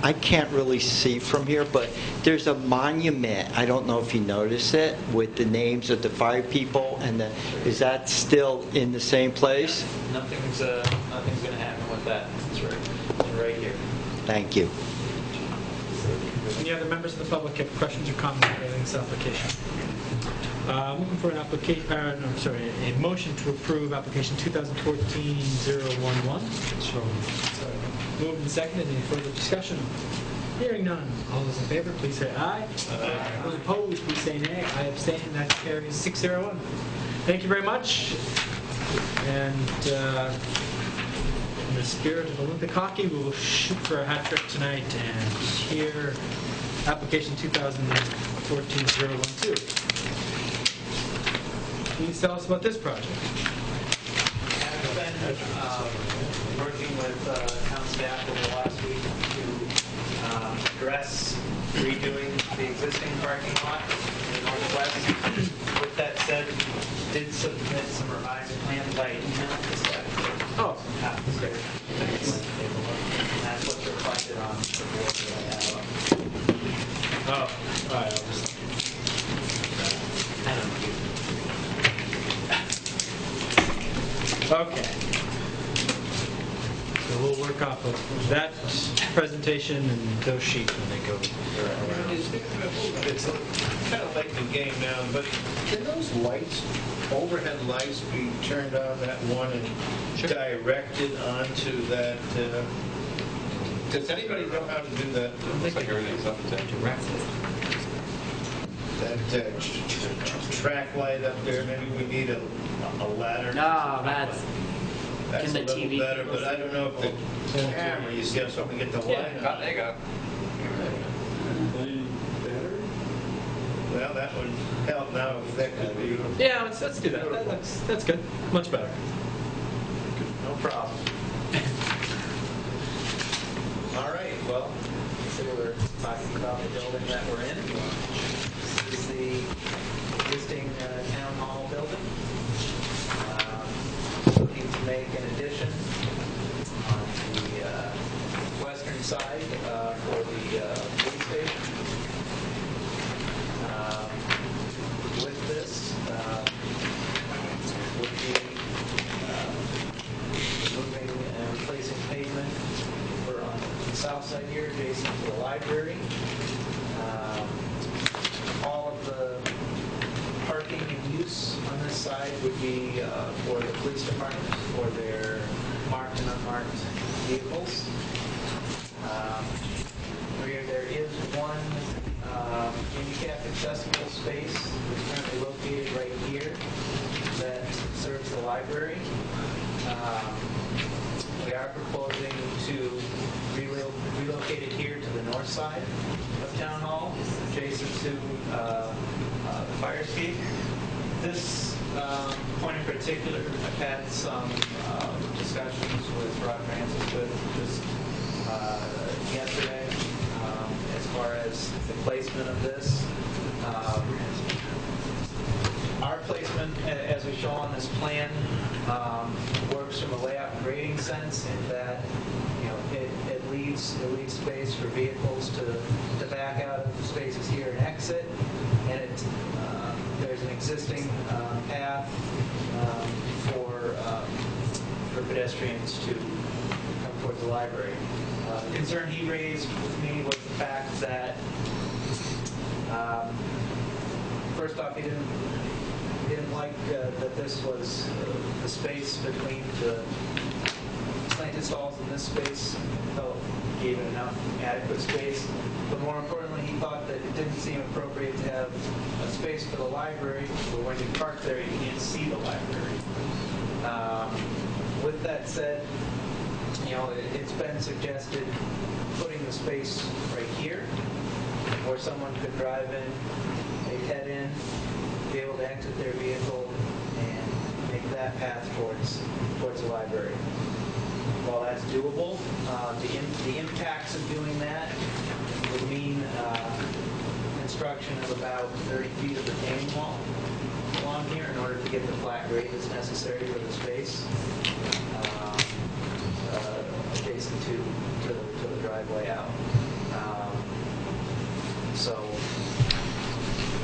I can't really see from here, but there's a monument, I don't know if you noticed it, with the names of the fire people, and is that still in the same place? Nothing's going to happen with that. It's right here. Thank you. Any other members of the public have questions or comments regarding this application? I'm looking for an application, a motion to approve application 2014-011. So, Moved and seconded. Any further discussion? Hearing none. All those in favor, please say aye. Aye. Those opposed, please say nay. I abstain. That carries 601. Thank you very much. And in the spirit of Olympic hockey, we will shoot for a hat trick tonight and hear application 2014-012. Please tell us about this project. I've been working with town staff over the last week to address redoing the existing parking lot in the northwest. With that said, did submit some revised plans by email to staff. Oh, That's great. And that's what's reflected on the board that I have. Oh, all right. I'll just... I don't know. Okay. So we'll work off of that presentation and those sheets when they go around. It's kind of late in the game now, but can those lights, overhead lights, be turned on that one and directed onto that? Does anybody know how to do that? Looks like everything's up to directed. That track light up there, maybe we need a ladder. No, that's That's in a the little TV. better, but I don't know if the camera, you see, so we get the light on. There you go. Well, that would help now if that could be. Yeah, let's do that. That's good. Much better. No problem. All right, well, so we're talking about the building that we're in. This is the existing town hall building. Looking to make an addition on the western side for the police station. With this, would be moving and replacing pavement for on the south side here, adjacent to the library. All of the parking and use on this side would be for the police department for their marked and unmarked vehicles. There is one handicap accessible space that's currently located right here that serves the library. We are proposing to relocate it here to the north side of Town Hall, adjacent to the fire escape. This point in particular, I've had some discussions with Rod Francis just yesterday as far as the placement of this. Our placement, as we show on this plan, works from a layout and grading sense in that it leaves space for vehicles to back out of the spaces here and exit, and there's an existing path for pedestrians to come towards the library. The concern he raised with me was the fact that first off, he didn't like that this was the space between the slanted stalls in this space. He felt gave it enough adequate space. But more importantly, he thought that it didn't seem appropriate to have a space for the library, but when you park there, you can't see the library. With that said, it's been suggested putting the space right here, where someone could drive in, they'd head in, be able to exit their vehicle, and make that path towards the library. While that's doable, the impacts of doing that would mean construction of about 30 feet of retaining wall along here in order to get the flat grade that's necessary for the space adjacent to the driveway out. So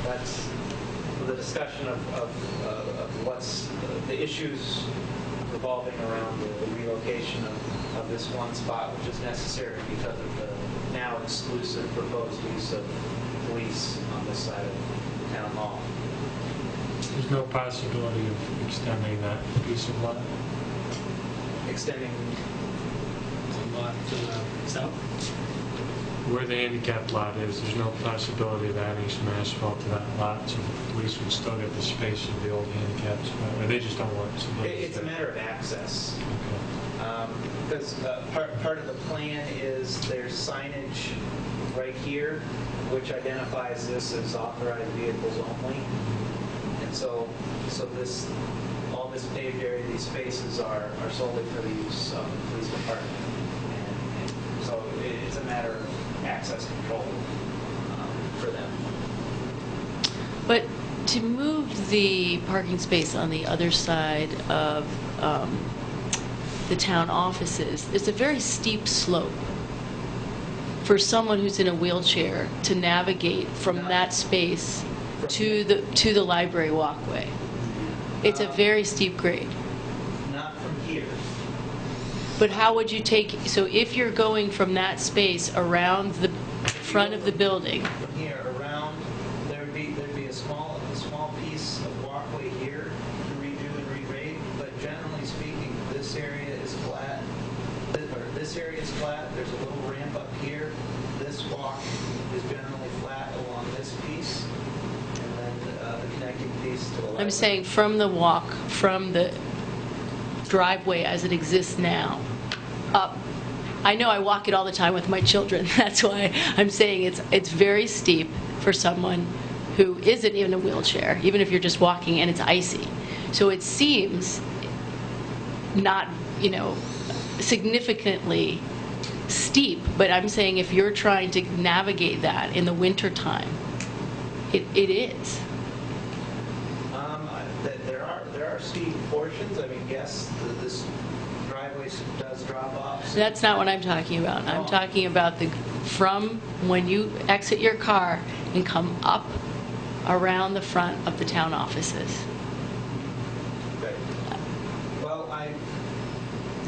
that's the discussion of what's the issues revolving around the relocation of this one spot, which is necessary because of the now exclusive proposed use of police on this side of Town Hall. There's no possibility of extending that piece of lot? Extending the lot to the south? Where the handicap lot is, there's no possibility of adding some asphalt to that lot, so the police would still get the space of the old handicap spot, or they just don't want somebody. It's a matter of access. Okay. Because part of the plan is there's signage right here, which identifies this as authorized vehicles only. And so all this paved area, these spaces are solely for the use of the police department. And so it's a matter of access control for them. But to move the parking space on the other side of the town offices, it's a very steep slope for someone who's in a wheelchair to navigate from that space to the library walkway. It's a very steep grade. Not from here. But how would you so if you're going from that space around the front of the building? From here around, there'd be a small piece of walkway here to redo and regrade, but generally speaking, this area is flat. This area is flat. There's a little ramp up here. This walk is generally flat along this piece, and then the connecting piece to the library. I'm saying from the driveway as it exists now up. I know I walk it all the time with my children. That's why I'm saying it's very steep for someone who isn't in a wheelchair, even if you're just walking and it's icy. So it seems not, significantly steep, but I'm saying if you're trying to navigate that in the winter time, it is. There are steep portions. I mean, yes, this driveway does drop off. That's not what I'm talking about. I'm talking about from when you exit your car and come up around the front of the town offices. Okay. Well,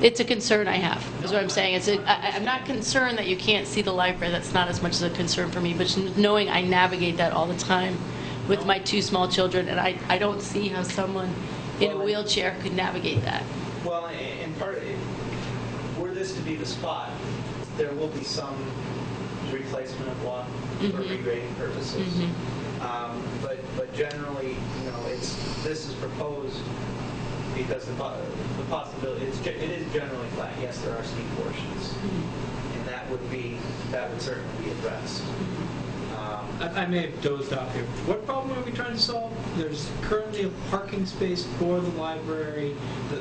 It's a concern I have, is what I'm saying. I'm not concerned that you can't see the library. That's not as much as a concern for me, but knowing I navigate that all the time with my two small children, and I don't see how someone in a wheelchair could navigate that. Well, and part of it, were this to be the spot, there will be some replacement of walk for regrading purposes. But generally, this is proposed because the possibility, it is generally flat. Yes, there are steep portions, and that would certainly be addressed. I may have dozed off here. What problem are we trying to solve? There's currently a parking space for the library.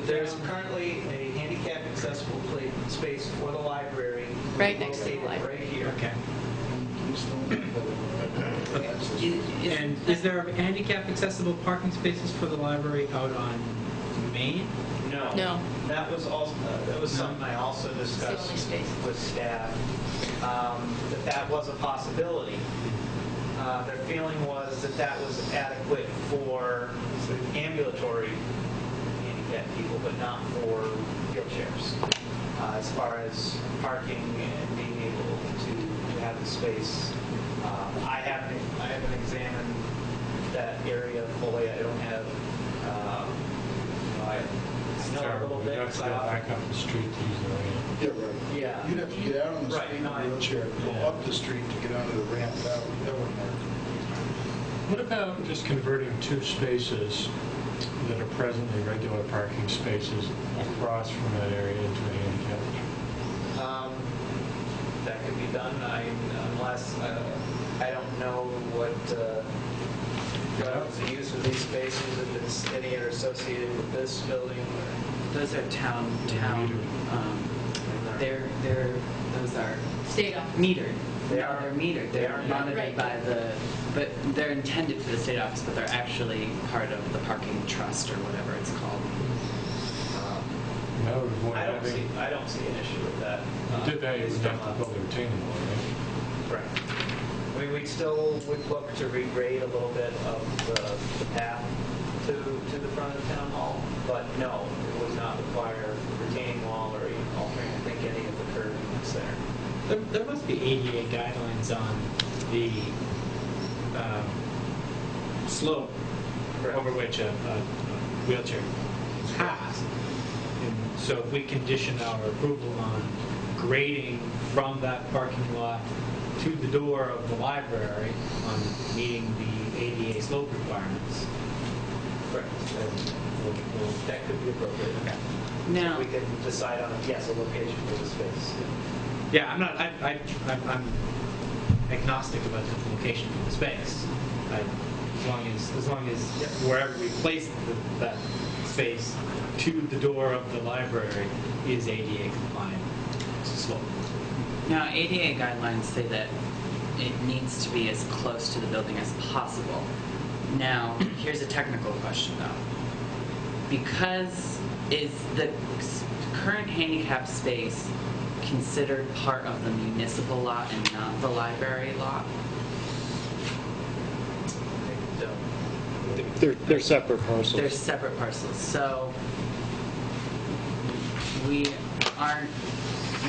There's currently a handicap accessible space for the library. Right next to the located library. right here. Okay. And is there handicap accessible parking spaces for the library out on Main? No. That was something I also discussed with staff. That was a possibility. Their feeling was that was adequate for ambulatory handicapped people, but not for wheelchairs. As far as parking and being able to have the space, I haven't examined that area fully. I don't have. I know a little bit. You have to go back up the street to use the ramp. Yeah, right. Yeah. You'd have to get out on the Right, street in no, a wheelchair, go up the street to get onto the ramp. That wouldn't work. What about just converting two spaces that are presently regular parking spaces across from that area into a handicap? That could be done unless I don't know what was the use of these spaces, if it's any are associated with this building or... Those are town, those are State office. metered. They are. They're metered. They're are monitored Right. by but they're intended for the state office, but they're actually part of the parking trust or whatever it's called. That would avoid I having, don't see an issue with that. you did that, you would have to build a retaining wall, right? Correct. I mean, we still would look to regrade a little bit of the path to the front of the town hall, but no, it would not require a retaining wall or even altering, I think, any of the curving that's there. There must be ADA guidelines on the slope over which a wheelchair can pass. And so if we condition our approval on grading from that parking lot to the door of the library on meeting the ADA slope requirements, correct, then that could be appropriate. Okay. Now, We can decide on, yes, a location for the space. Yeah, I'm agnostic about the location of the space. As long as wherever we place that space to the door of the library is ADA compliant slope. now ADA guidelines say that it needs to be as close to the building as possible. Now, here's a technical question though. Because is the current handicap space considered part of the municipal lot and not the library lot? They're separate parcels. They're separate parcels. So we aren't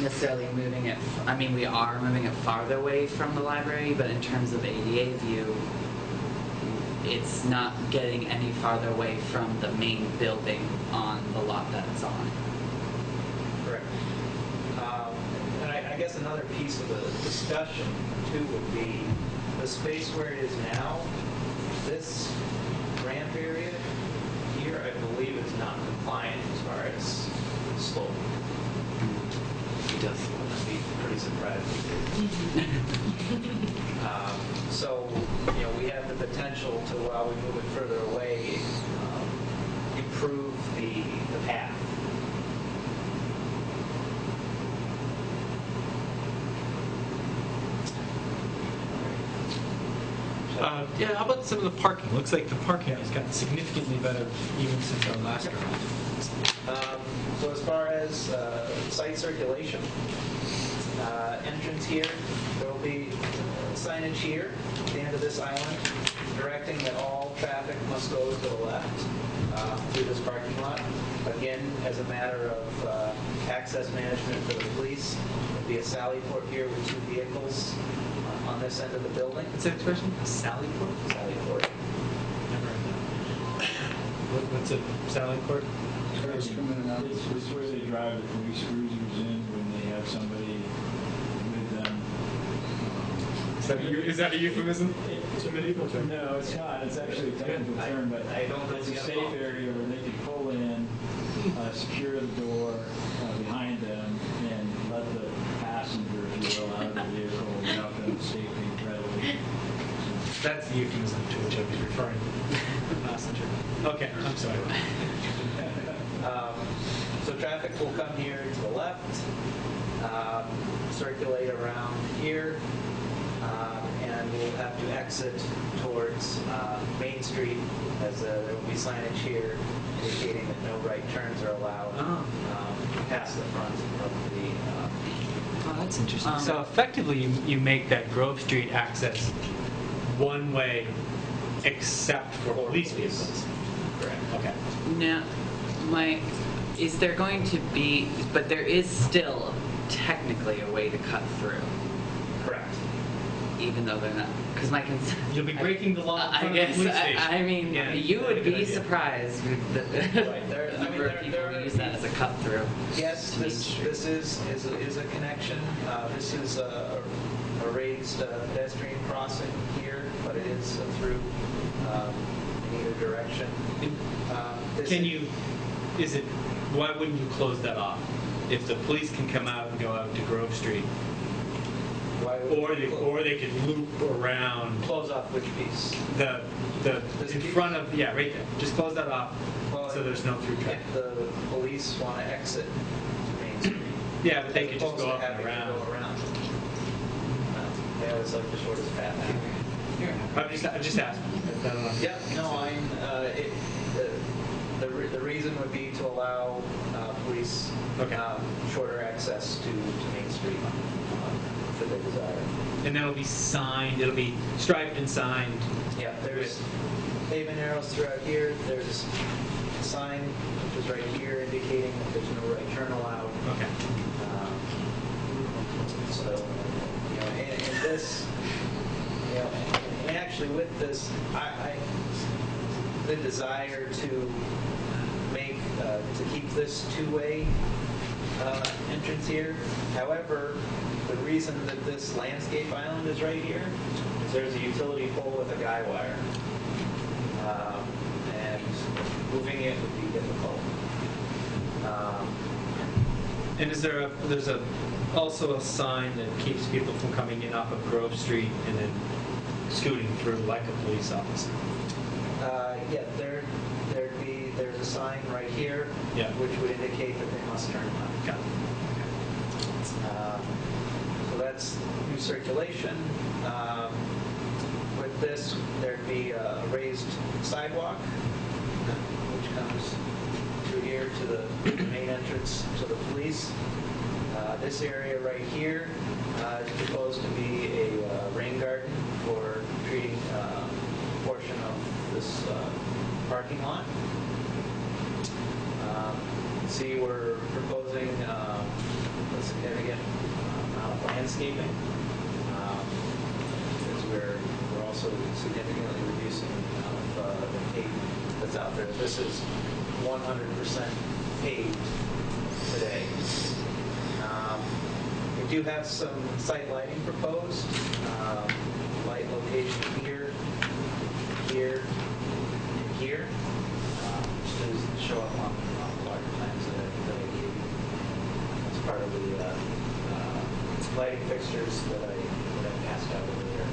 necessarily moving it, I mean, we are moving it farther away from the library, but in terms of ADA view, it's not getting any farther away from the main building on the lot that it's on. Correct. And I guess another piece of the discussion too would be the space where it is now, this ramp area here, I believe is not compliant as far as slope. It does. I'd be pretty surprised if it did. So, we have the potential to, while we move it further away, improve the path. Yeah, how about some of the parking? Looks like the parking has gotten significantly better even since our last round. So as far as site circulation, entrance here, there will be signage here at the end of this island directing that all traffic must go to the left through this parking lot. Again, as a matter of access management for the police, there'll be a sally port here with 2 vehicles on this end of the building. What's that expression? Sally port? Sally port. Never heard that. What's a sally port? Cars come in and out. It's where they drive the police cruisers in when they have somebody with them. Is that a euphemism? It's a medieval term. No, it's not. It's actually a technical term, but I don't know it's if a you safe got a area where they can pull in, secure the door behind them, and let the passenger, if you will, out of the vehicle without them escaping readily. That's the euphemism to which I was referring. Passenger. Okay, I'm sorry. So traffic will come here to the left, circulate around here, and we'll have to exit towards Main Street as there will be signage here indicating that no right turns are allowed past the front of the... Oh, that's interesting. So effectively, you make that Grove Street access one way except for police vehicles. Correct. Okay. Now, is there going to be, but there is still technically a way to cut through, Correct. even though they're not, because my concern... You'll be breaking the law in I front of the guess, police station. I mean, Yeah, you would that's a good be idea. surprised with the number of people who use that as a cut through. Yes, to Main this Street. is a connection. This is a raised pedestrian crossing here, but it is through in either direction. Why wouldn't you close that off? If the police can come out and go out to Grove Street, Why Or they could loop around. Close off which piece? In front of, yeah, right there. Just close that off so there's no through traffic. If the police want to exit Main Street. Yeah, but they could just as go opposed up to and having to around. go around. They always like the shortest path out. I'm just asking. Yeah, no, the reason would be to allow police shorter access to Main Street should they desire. And then it'll be signed, it'll be striped and signed. Yeah, there's pavement arrows throughout here. There's a sign which is right here indicating that there's no right turn allowed. Okay. So, and this, and actually with this, the desire to keep this two-way entrance here. However, the reason that this landscape island is right here is there's a utility pole with a guy wire, and moving it would be difficult. And there's also a sign that keeps people from coming in off of Grove Street and then scooting through like a police officer? Yeah, there's a sign right here, which would indicate that they must turn left. Got it. So that's new circulation. With this, there'd be a raised sidewalk, which comes through here to the main entrance to the police. This area right here is proposed to be a rain garden for treating a portion of this parking lot. See, we're proposing a significant amount of landscaping, because we're also significantly reducing the amount of the pavement that's out there. This is 100% paved today. We do have some site lighting proposed. Light location here, here, and here. Just to show up on the water plans that I gave you. That's part of the lighting fixtures that I passed out over there.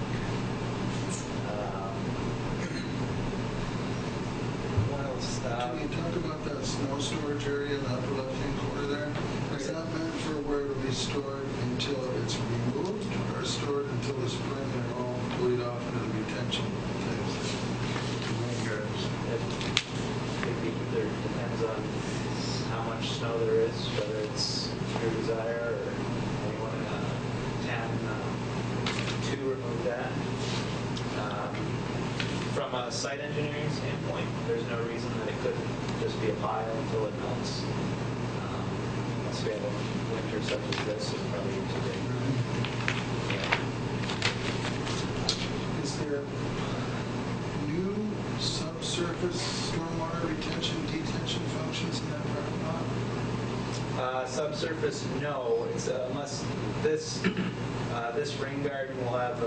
What else? Can you talk about that snow storage area in the upper left-hand corner there? Is that meant for where it'll be stored until it's removed, or stored until the spring and it all bleed off into the retention things? It depends on how much snow there is, whether it's your desire or anyone in town to remove that. From a site engineering standpoint, there's no reason that it couldn't just be a pile until it melts. Unless we have a winter such as this, it's probably too big. Is there new subsurface stormwater retention, detention functions in that parking lot? Subsurface, no. It's unless this rain garden will have a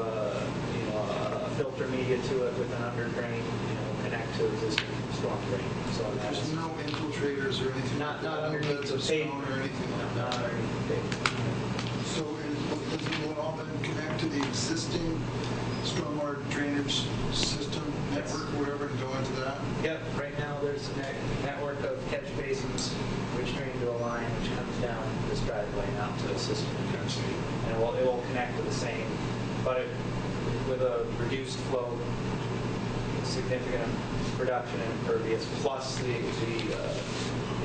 filter media to it with an under drain, connect to existing storm drain. So There's no infiltrators or anything not like that? underneath No beds the of stone or anything like not that? underneath the pavement. So does it all then connect to the existing stormwater drainage system network, whatever, and go into that? Yep. Right now there's a network of catch basins which drain to a line which comes down this driveway and out to the system in Main Street, and it will connect to the same, but with a reduced flow, significant reduction in impervious, plus the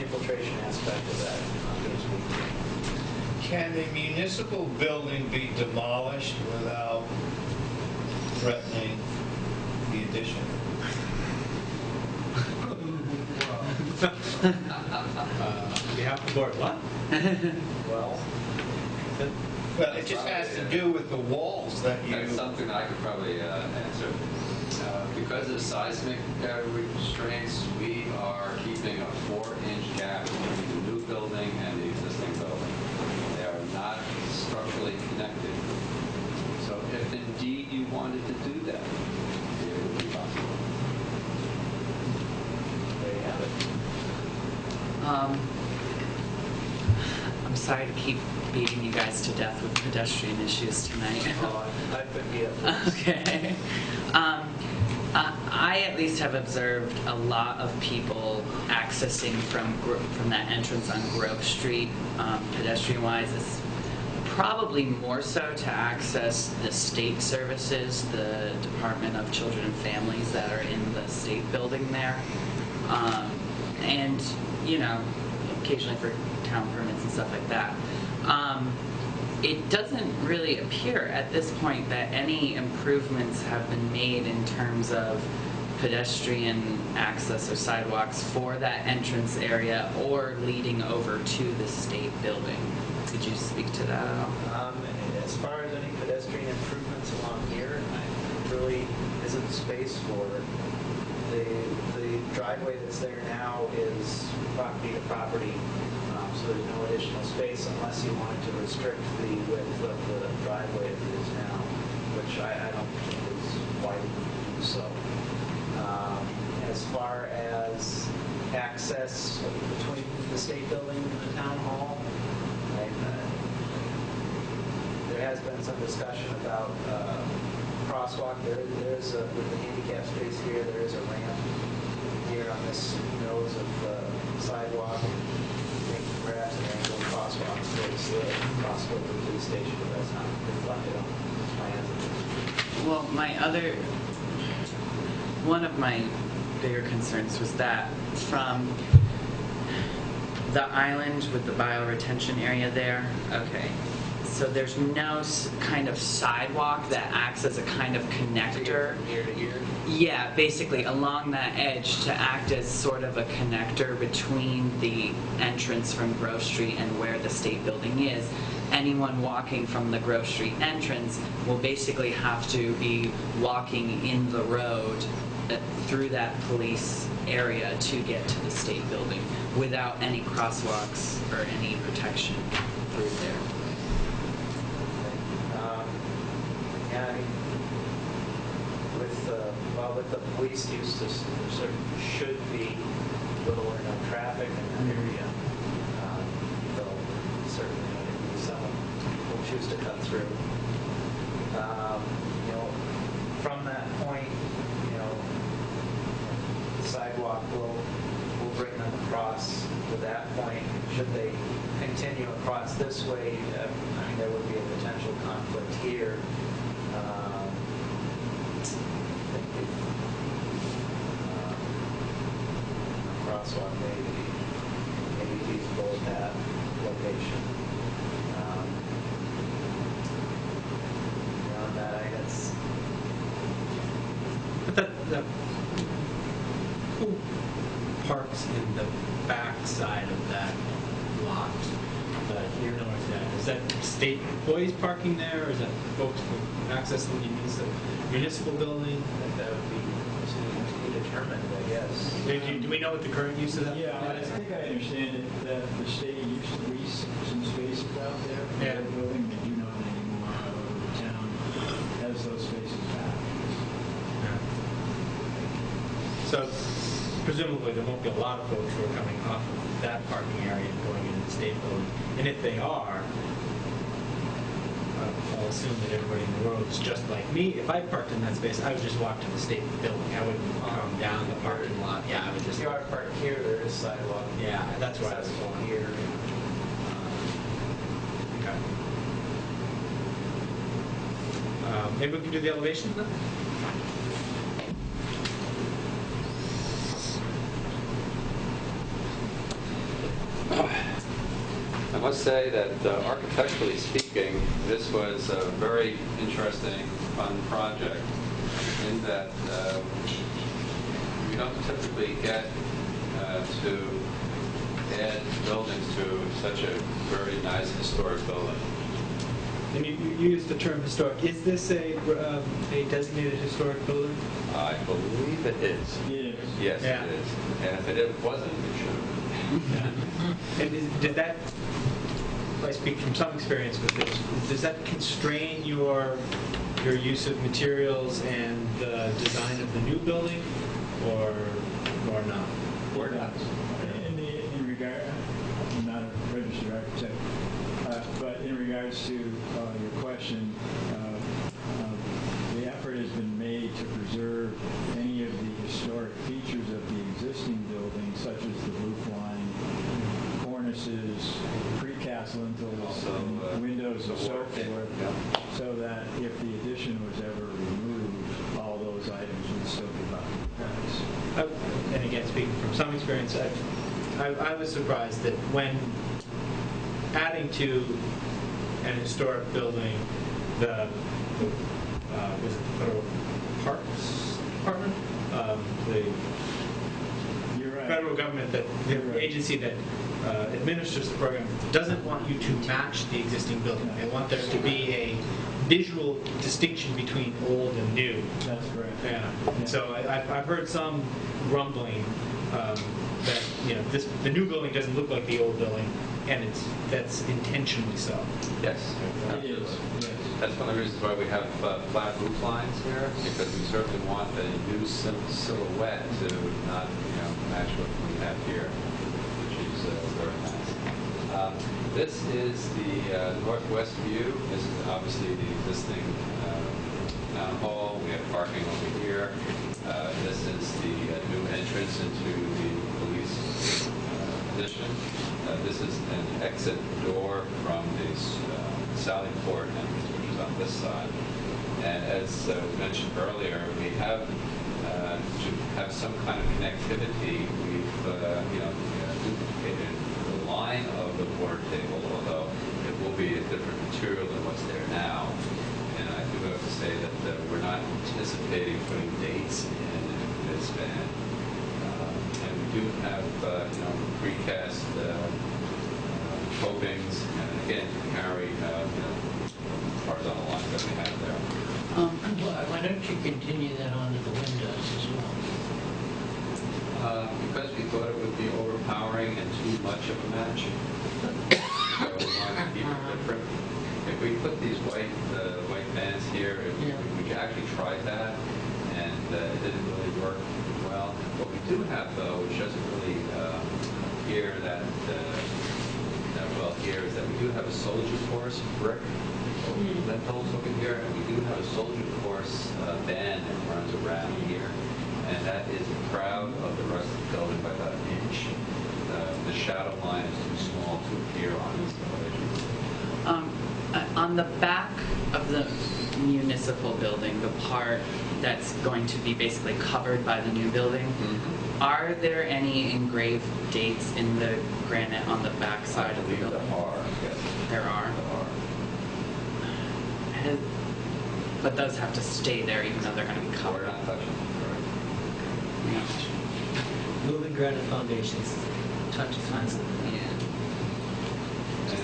infiltration aspect of that. Can the municipal building be demolished without threatening the addition? You have the board, what? Well, it just has to do with the walls that you... That's something I could probably answer. Because of seismic restraints, we are keeping a 4-inch gap between the new building and the existing building. They are not structurally connected. So if indeed you wanted to do that, it would be possible. There you have it. I'm sorry to keep beating you guys to death with pedestrian issues tonight. Oh, I've been beat up. Okay. I at least have observed a lot of people accessing from that entrance on Grove Street, pedestrian-wise. It's probably more so to access the state services, the Department of Children and Families that are in the state building there. And, you know, occasionally for town permits and stuff like that. It doesn't really appear at this point that any improvements have been made in terms of pedestrian access or sidewalks for that entrance area or leading over to the state building. Could you speak to that at all? As far as any pedestrian improvements along here, there really isn't space for it. The driveway that's there now is property to property, so there's no additional space unless you wanted to restrict the width of the driveway as it is now, which I don't think is wide enough to do so. As far as access between the state building and the town hall, there has been some discussion about crosswalk. There's with the handicap space here, there is a ramp here on this nose of the sidewalk. Perhaps an angled crosswalk towards the crosswalk to the station, but that's not reflected on the plans. Well, one of my bigger concerns was that from the island with the bioretention area there, okay, so there's no kind of sidewalk that acts as a kind of connector. Ear to ear? Yeah, basically along that edge to act as sort of a connector between the entrance from Grove Street and where the state building is. Anyone walking from the Grove Street entrance will basically have to be walking in the road through that police area to get to the state building without any crosswalks or any protection through there. Yeah, I mean, with the police use, there should be little or no traffic in that area. Though certainly someone will choose to cut through. You know, from that point, you know, the sidewalk will bring them across to that point. Should they continue across this way, I mean, there would be a potential conflict here. Crosswalk may be feasible at that location. Beyond that, I guess. But who parks in the back side of that lot? Here, north side? Is that state employees parking there, or is that folks who access the municipal building? That would be to be determined, I guess. Do we know what the current use of that is? I think I understand it, that the state used to lease some spaces out there for their building. They do not anymore. However, the town has those spaces back. So presumably there won't be a lot of folks who are coming off of that parking area and going into the state building. And if they are, I'll assume that everybody in the road is just like me. If I parked in that space, I would just walk to the state building. I wouldn't come down the parking lot. Yeah, I would just. If you are parked here, there is sidewalk. Yeah, that's why I was going here. Okay. Maybe we can do the elevation then? I must say that architecturally speaking, this was a very interesting, fun project in that we don't typically get to add buildings to such a very nice historic building. And you used the term historic. Is this a designated historic building? I believe it is. Yes. Yes, Yeah. it is. And if it wasn't, it should have been. And did that, I speak from some experience with this, does that constrain your use of materials and the design of the new building, or not? Or not. In regard, I'm not a registered architect, but in regards to your question, the effort has been made to preserve any of the historic features of the existing building, such as the roof line, cornices, precast lintels, and windows and so forth, so that if the addition was ever removed, all those items would still be left in the premise. And again, speaking from some experience, I was surprised that when adding to an historic building, was it the Federal Parks Department? The federal government, the agency that administers the program, doesn't want you to match the existing building. They want there to be a visual distinction between old and new. That's correct. Yeah. So I've heard some grumbling that the new building doesn't look like the old building, and that's intentionally so. Yes. It is. Yes. That's one of the reasons why we have flat roof lines here, because we certainly want a new silhouette to not, match what we have here, which is very nice. This is the northwest view. This is obviously the existing town hall. We have parking over here. This is the new entrance into the police addition. This is an exit door from the Sallyport entrance, which is on this side. And as was mentioned earlier, we have to have some kind of connectivity. We've duplicated the line of the water table, although it will be a different material than what's there now. And I do have to say that we're not anticipating putting dates in this span. And we do have precast copings, and again, carry horizontal lines that we have there. Why don't you continue that onto the windows as well? Because we thought it would be overpowering and too much of a match. So we wanted to keep it different. If we put these white bands here, we actually tried that, and it didn't really work well. What we do have, though, which doesn't really appear that well here, is that we do have a soldier force brick lintels over here, and we do have a soldier force band that runs around here, and that is proud of the rest of the building by about an inch. The shadow line is too small to appear on this elevation. On the back of the municipal building, the part that's going to be basically covered by the new building, are there any engraved dates in the granite on the back side of the building? There are, yes. There are? But those have to stay there even though they're going to be covered. We're not touching them, correct? Moving granite foundations touches constantly.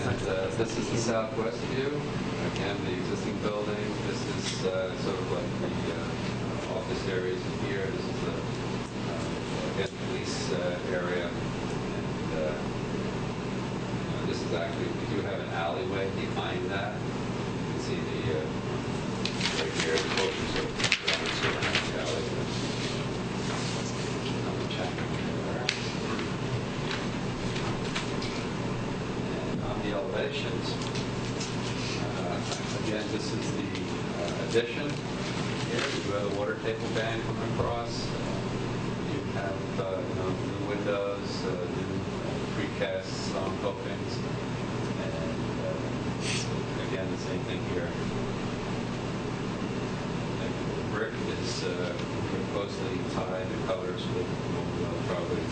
And this is the southwest view. Again, the existing building. This is sort of like the office areas in here. This is the again, police area. And this is actually, we do have an alleyway behind that. You can see the right here, the focus of the alleyway. The elevations. Again, this is the addition. Here you have the water table band coming across. You have new windows, new precast stone copings, and again the same thing here. The brick is closely tied to colors with probably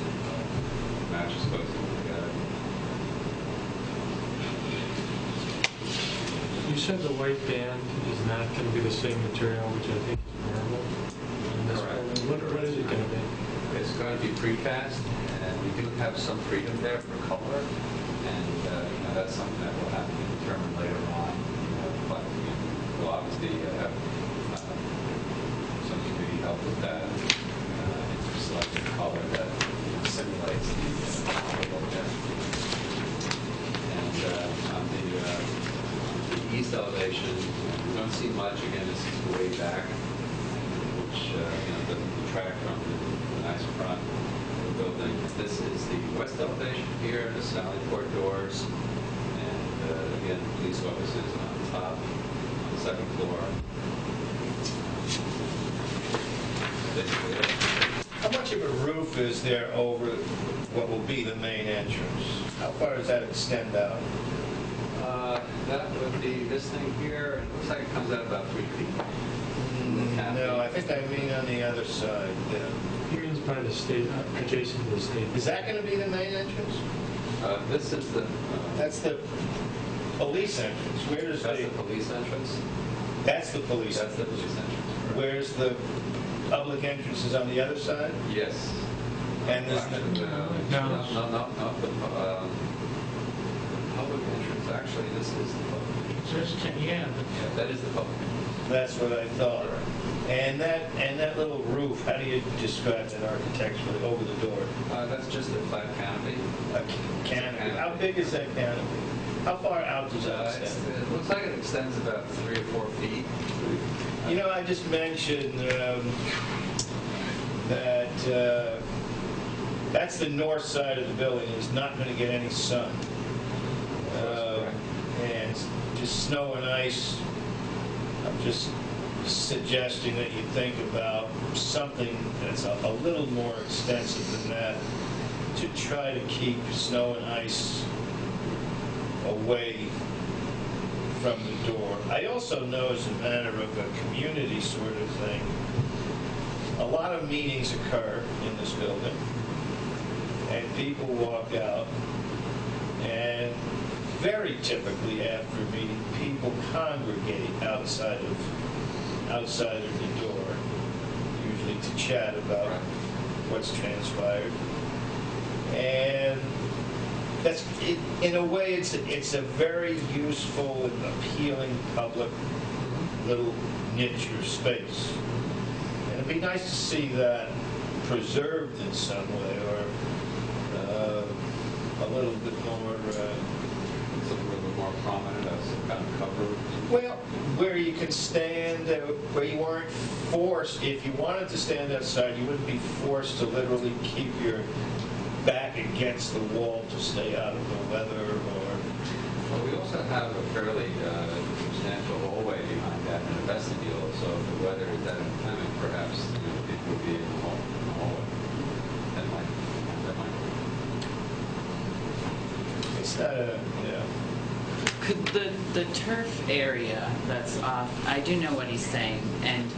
matches closely together. You said the white band is not going to be the same material, which I think is normal in this building. What is it going to be? It's going to be precast, and we do have some freedom there for color, and that's something that will have to be determined later on. But we'll obviously have some committee help with that, and select a color that simulates the object. And on the east elevation, we don't see much. Again, this is way back, which doesn't detract from the nice front of the building. This is the west elevation here, the Sallyport doors, and again, police officers on top, on the second floor. Basically it. How much of a roof is there over what will be the main entrance? How far does that extend out? That would be this thing here. It looks like it comes out about 3 feet. No, I think I mean on the other side. Here's by the state, adjacent to the state. Is that going to be the main entrance? This is the... That's the police entrance. Where's That's the police entrance. That's the police That's the entrance. police entrance. Correct. Where's the public entrances on the other side? Yes. And there's no. The public entrance. Actually, this is the public entrance. Yeah. Yeah, that is the public entrance. That's what I thought. And that little roof, how do you describe that architecturally over the door? That's just a flat canopy. A canopy. How big is that canopy? How far out does that extend? It looks like it extends about 3 or 4 feet. You know, I just mentioned that that's the north side of the building. It's not going to get any sun. And just snow and ice. I'm just suggesting that you think about something that's a little more extensive than that to try to keep snow and ice away from the door. I also know, as a matter of a community sort of thing, a lot of meetings occur in this building, and people walk out, and very typically after a meeting, people congregate outside of the door, usually to chat about what's transpired. And that's, in a way, it's a very useful and appealing public little niche or space. And it'd be nice to see that preserved in some way, or a little bit more... It's a little bit more prominent as some kind of cover. Well, where you can stand, where you weren't forced, if you wanted to stand outside, you wouldn't be forced to literally keep your back against the wall to stay out of the weather, or... Well, we also have a fairly substantial hallway behind that and a vestibule, so if the weather is that inclement, perhaps people would be in the hallway. That might. It's not a, Could the turf area that's off, I do know what he's saying, and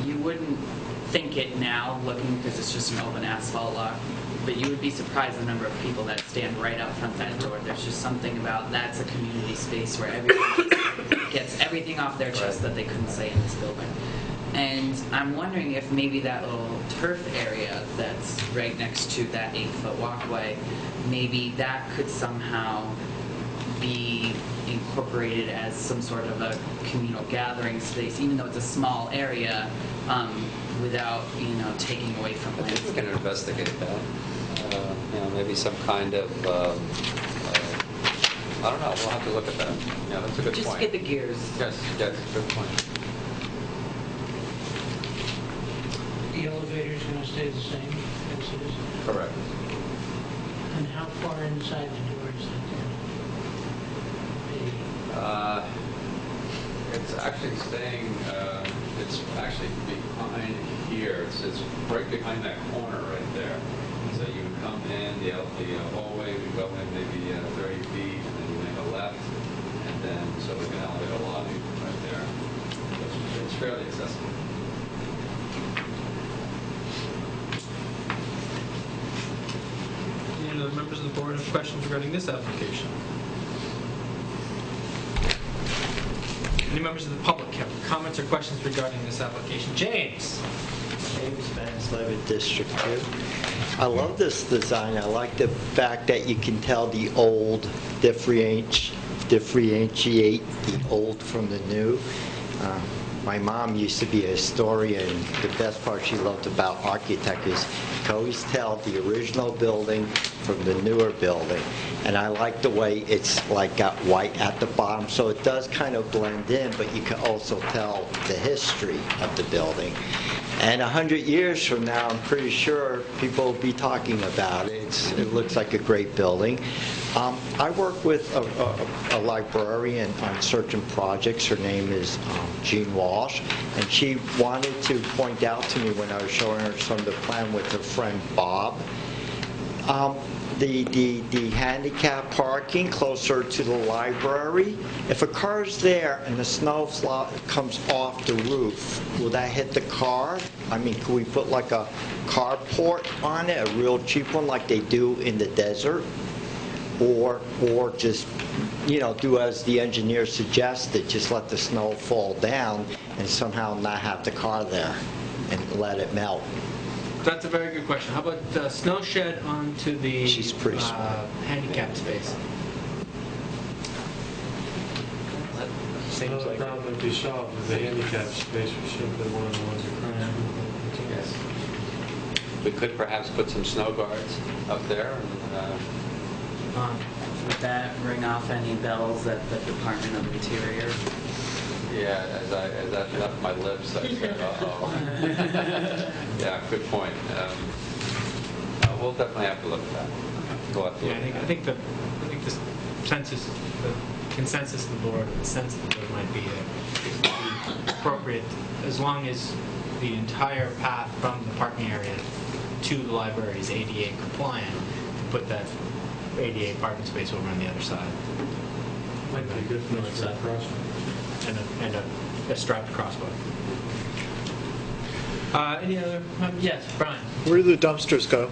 you wouldn't think it now looking because it's just an open asphalt lot, but you would be surprised the number of people that stand right out front that door. There's just something about that's a community space where everyone gets everything off their chest that they couldn't say in this building. And I'm wondering if maybe that little turf area that's right next to that 8-foot walkway, maybe that could somehow be incorporated as some sort of a communal gathering space, even though it's a small area, without taking away from I think we landscape. can investigate that. Maybe some kind of, I don't know, we'll have to look at that. Yeah, that's a good Just point. to get the gears. Yes, good point. The elevator's going to stay the same as it is? Correct. And how far inside the door is that going to be? It's actually staying, it's actually behind here. It's right behind that corner right there. So you would come in, the hallway would go in maybe 30 feet, and then you make a left, and then so like an elevator lobby right there. It's fairly accessible. Any other members of the board have questions regarding this application? Any members of the public have comments or questions regarding this application? James. James Vance, live in District 2. I love this design. I like the fact that you can tell the old, differentiate the old from the new. My mom used to be a historian. The best part she loved about architect is you can always tell the original building from the newer building. And I like the way it's like got white at the bottom, so it does kind of blend in, but you can also tell the history of the building. And 100 years from now, I'm pretty sure people will be talking about it. It looks like a great building. I work with a librarian on certain projects. Her name is Jean Walsh, and she wanted to point out to me when I was showing her some of the plan with her friend Bob, the handicap parking closer to the library. If a car's there and the snow comes off the roof, will that hit the car? I mean, could we put like a carport on it, a real cheap one like they do in the desert? Or just, do as the engineer suggested, just let the snow fall down and somehow not have the car there and let it melt. That's a very good question. How about the snow shed onto the She's pretty smart. Handicapped space? Seems like problem would be solved with the handicap space, which should be one of the ones that Yes. We could perhaps put some snow guards up there. Would that ring off any bells at the Department of Interior? Yeah, as I left my lips, I said, uh-oh. Yeah, good point. We'll definitely have to look at that. We'll have to look at that. I think the consensus of the board, the sense of the board might be that it would be appropriate, as long as the entire path from the parking area to the library is ADA compliant, to put that ADA parking space over on the other side. Might be good for us to cross. And a striped crosswalk. Any other? Yes, Brian. Where do the dumpsters go?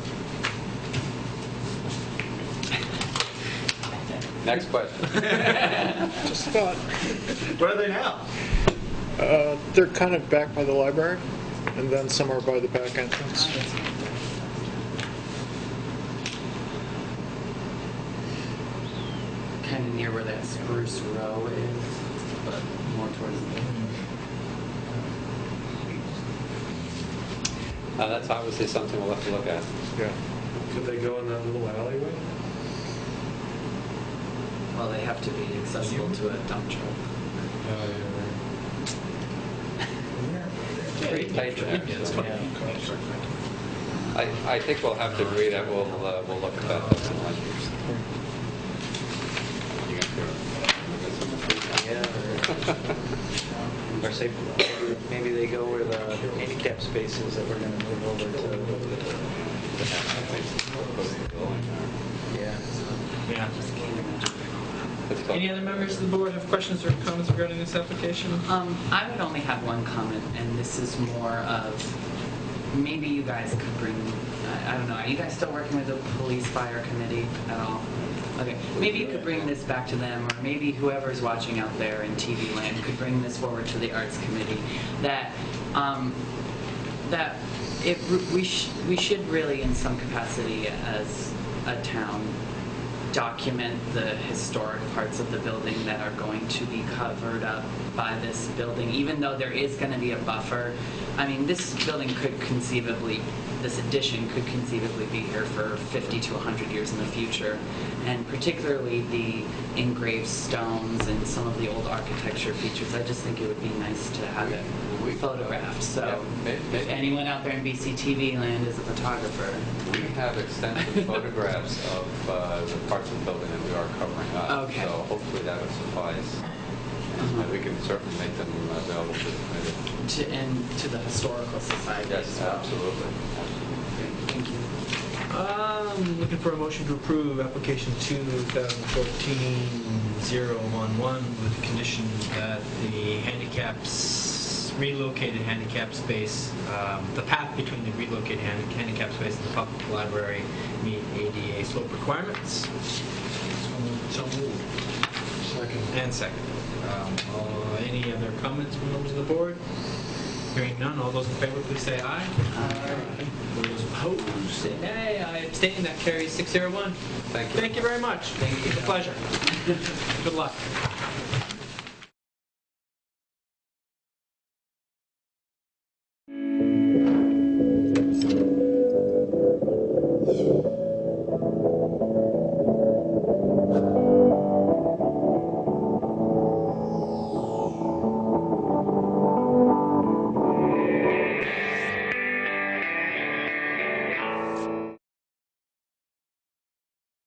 Next question. Just thought. Where are they now? They're kind of back by the library, and then somewhere by the back entrance. Kind of near where that spruce row is, but more towards the That's obviously something we'll have to look at. Yeah. Could they go in that little alleyway? Well, they have to be accessible to a dump truck. Oh, yeah, Pretty tight there. That's So, fine. I think we'll have to agree that we'll look at that. Or say, maybe they go where the handicap spaces that we're going to move over to. Yeah. Yeah. Any other members of the board have questions or comments regarding this application? I would only have one comment, and this is more of, maybe you guys could bring, I don't know, are you guys still working with the police fire committee at all? Okay, maybe you could bring this back to them, or maybe whoever's watching out there in TV land could bring this forward to the arts committee, we should really, in some capacity as a town, document the historic parts of the building that are going to be covered up by this building, even though there is going to be a buffer. I mean, this building could conceivably, this addition could conceivably be here for 50 to 100 years in the future, and particularly the engraved stones and some of the old architecture features. I just think it would be nice to have it photographed. So if anyone out there in BCTV land is a photographer. We have extensive photographs of the parts of the building that we are covering up. Okay. So hopefully that would suffice. And we can certainly make them available to the committee. And to the Historical Society Yes, as well. absolutely. Thank you. Looking for a motion to approve application 2014-011 with the condition that the relocated handicap space, the path between the relocated handicap space and the public library meet ADA slope requirements. So moved. Second. And second. Any other comments from members of the board? Hearing none, all those in favor, please say aye. Aye. Those opposed, say nay. I abstain. That carries 601. Thank you. Thank you very much. Thank you. It's a pleasure. Good luck.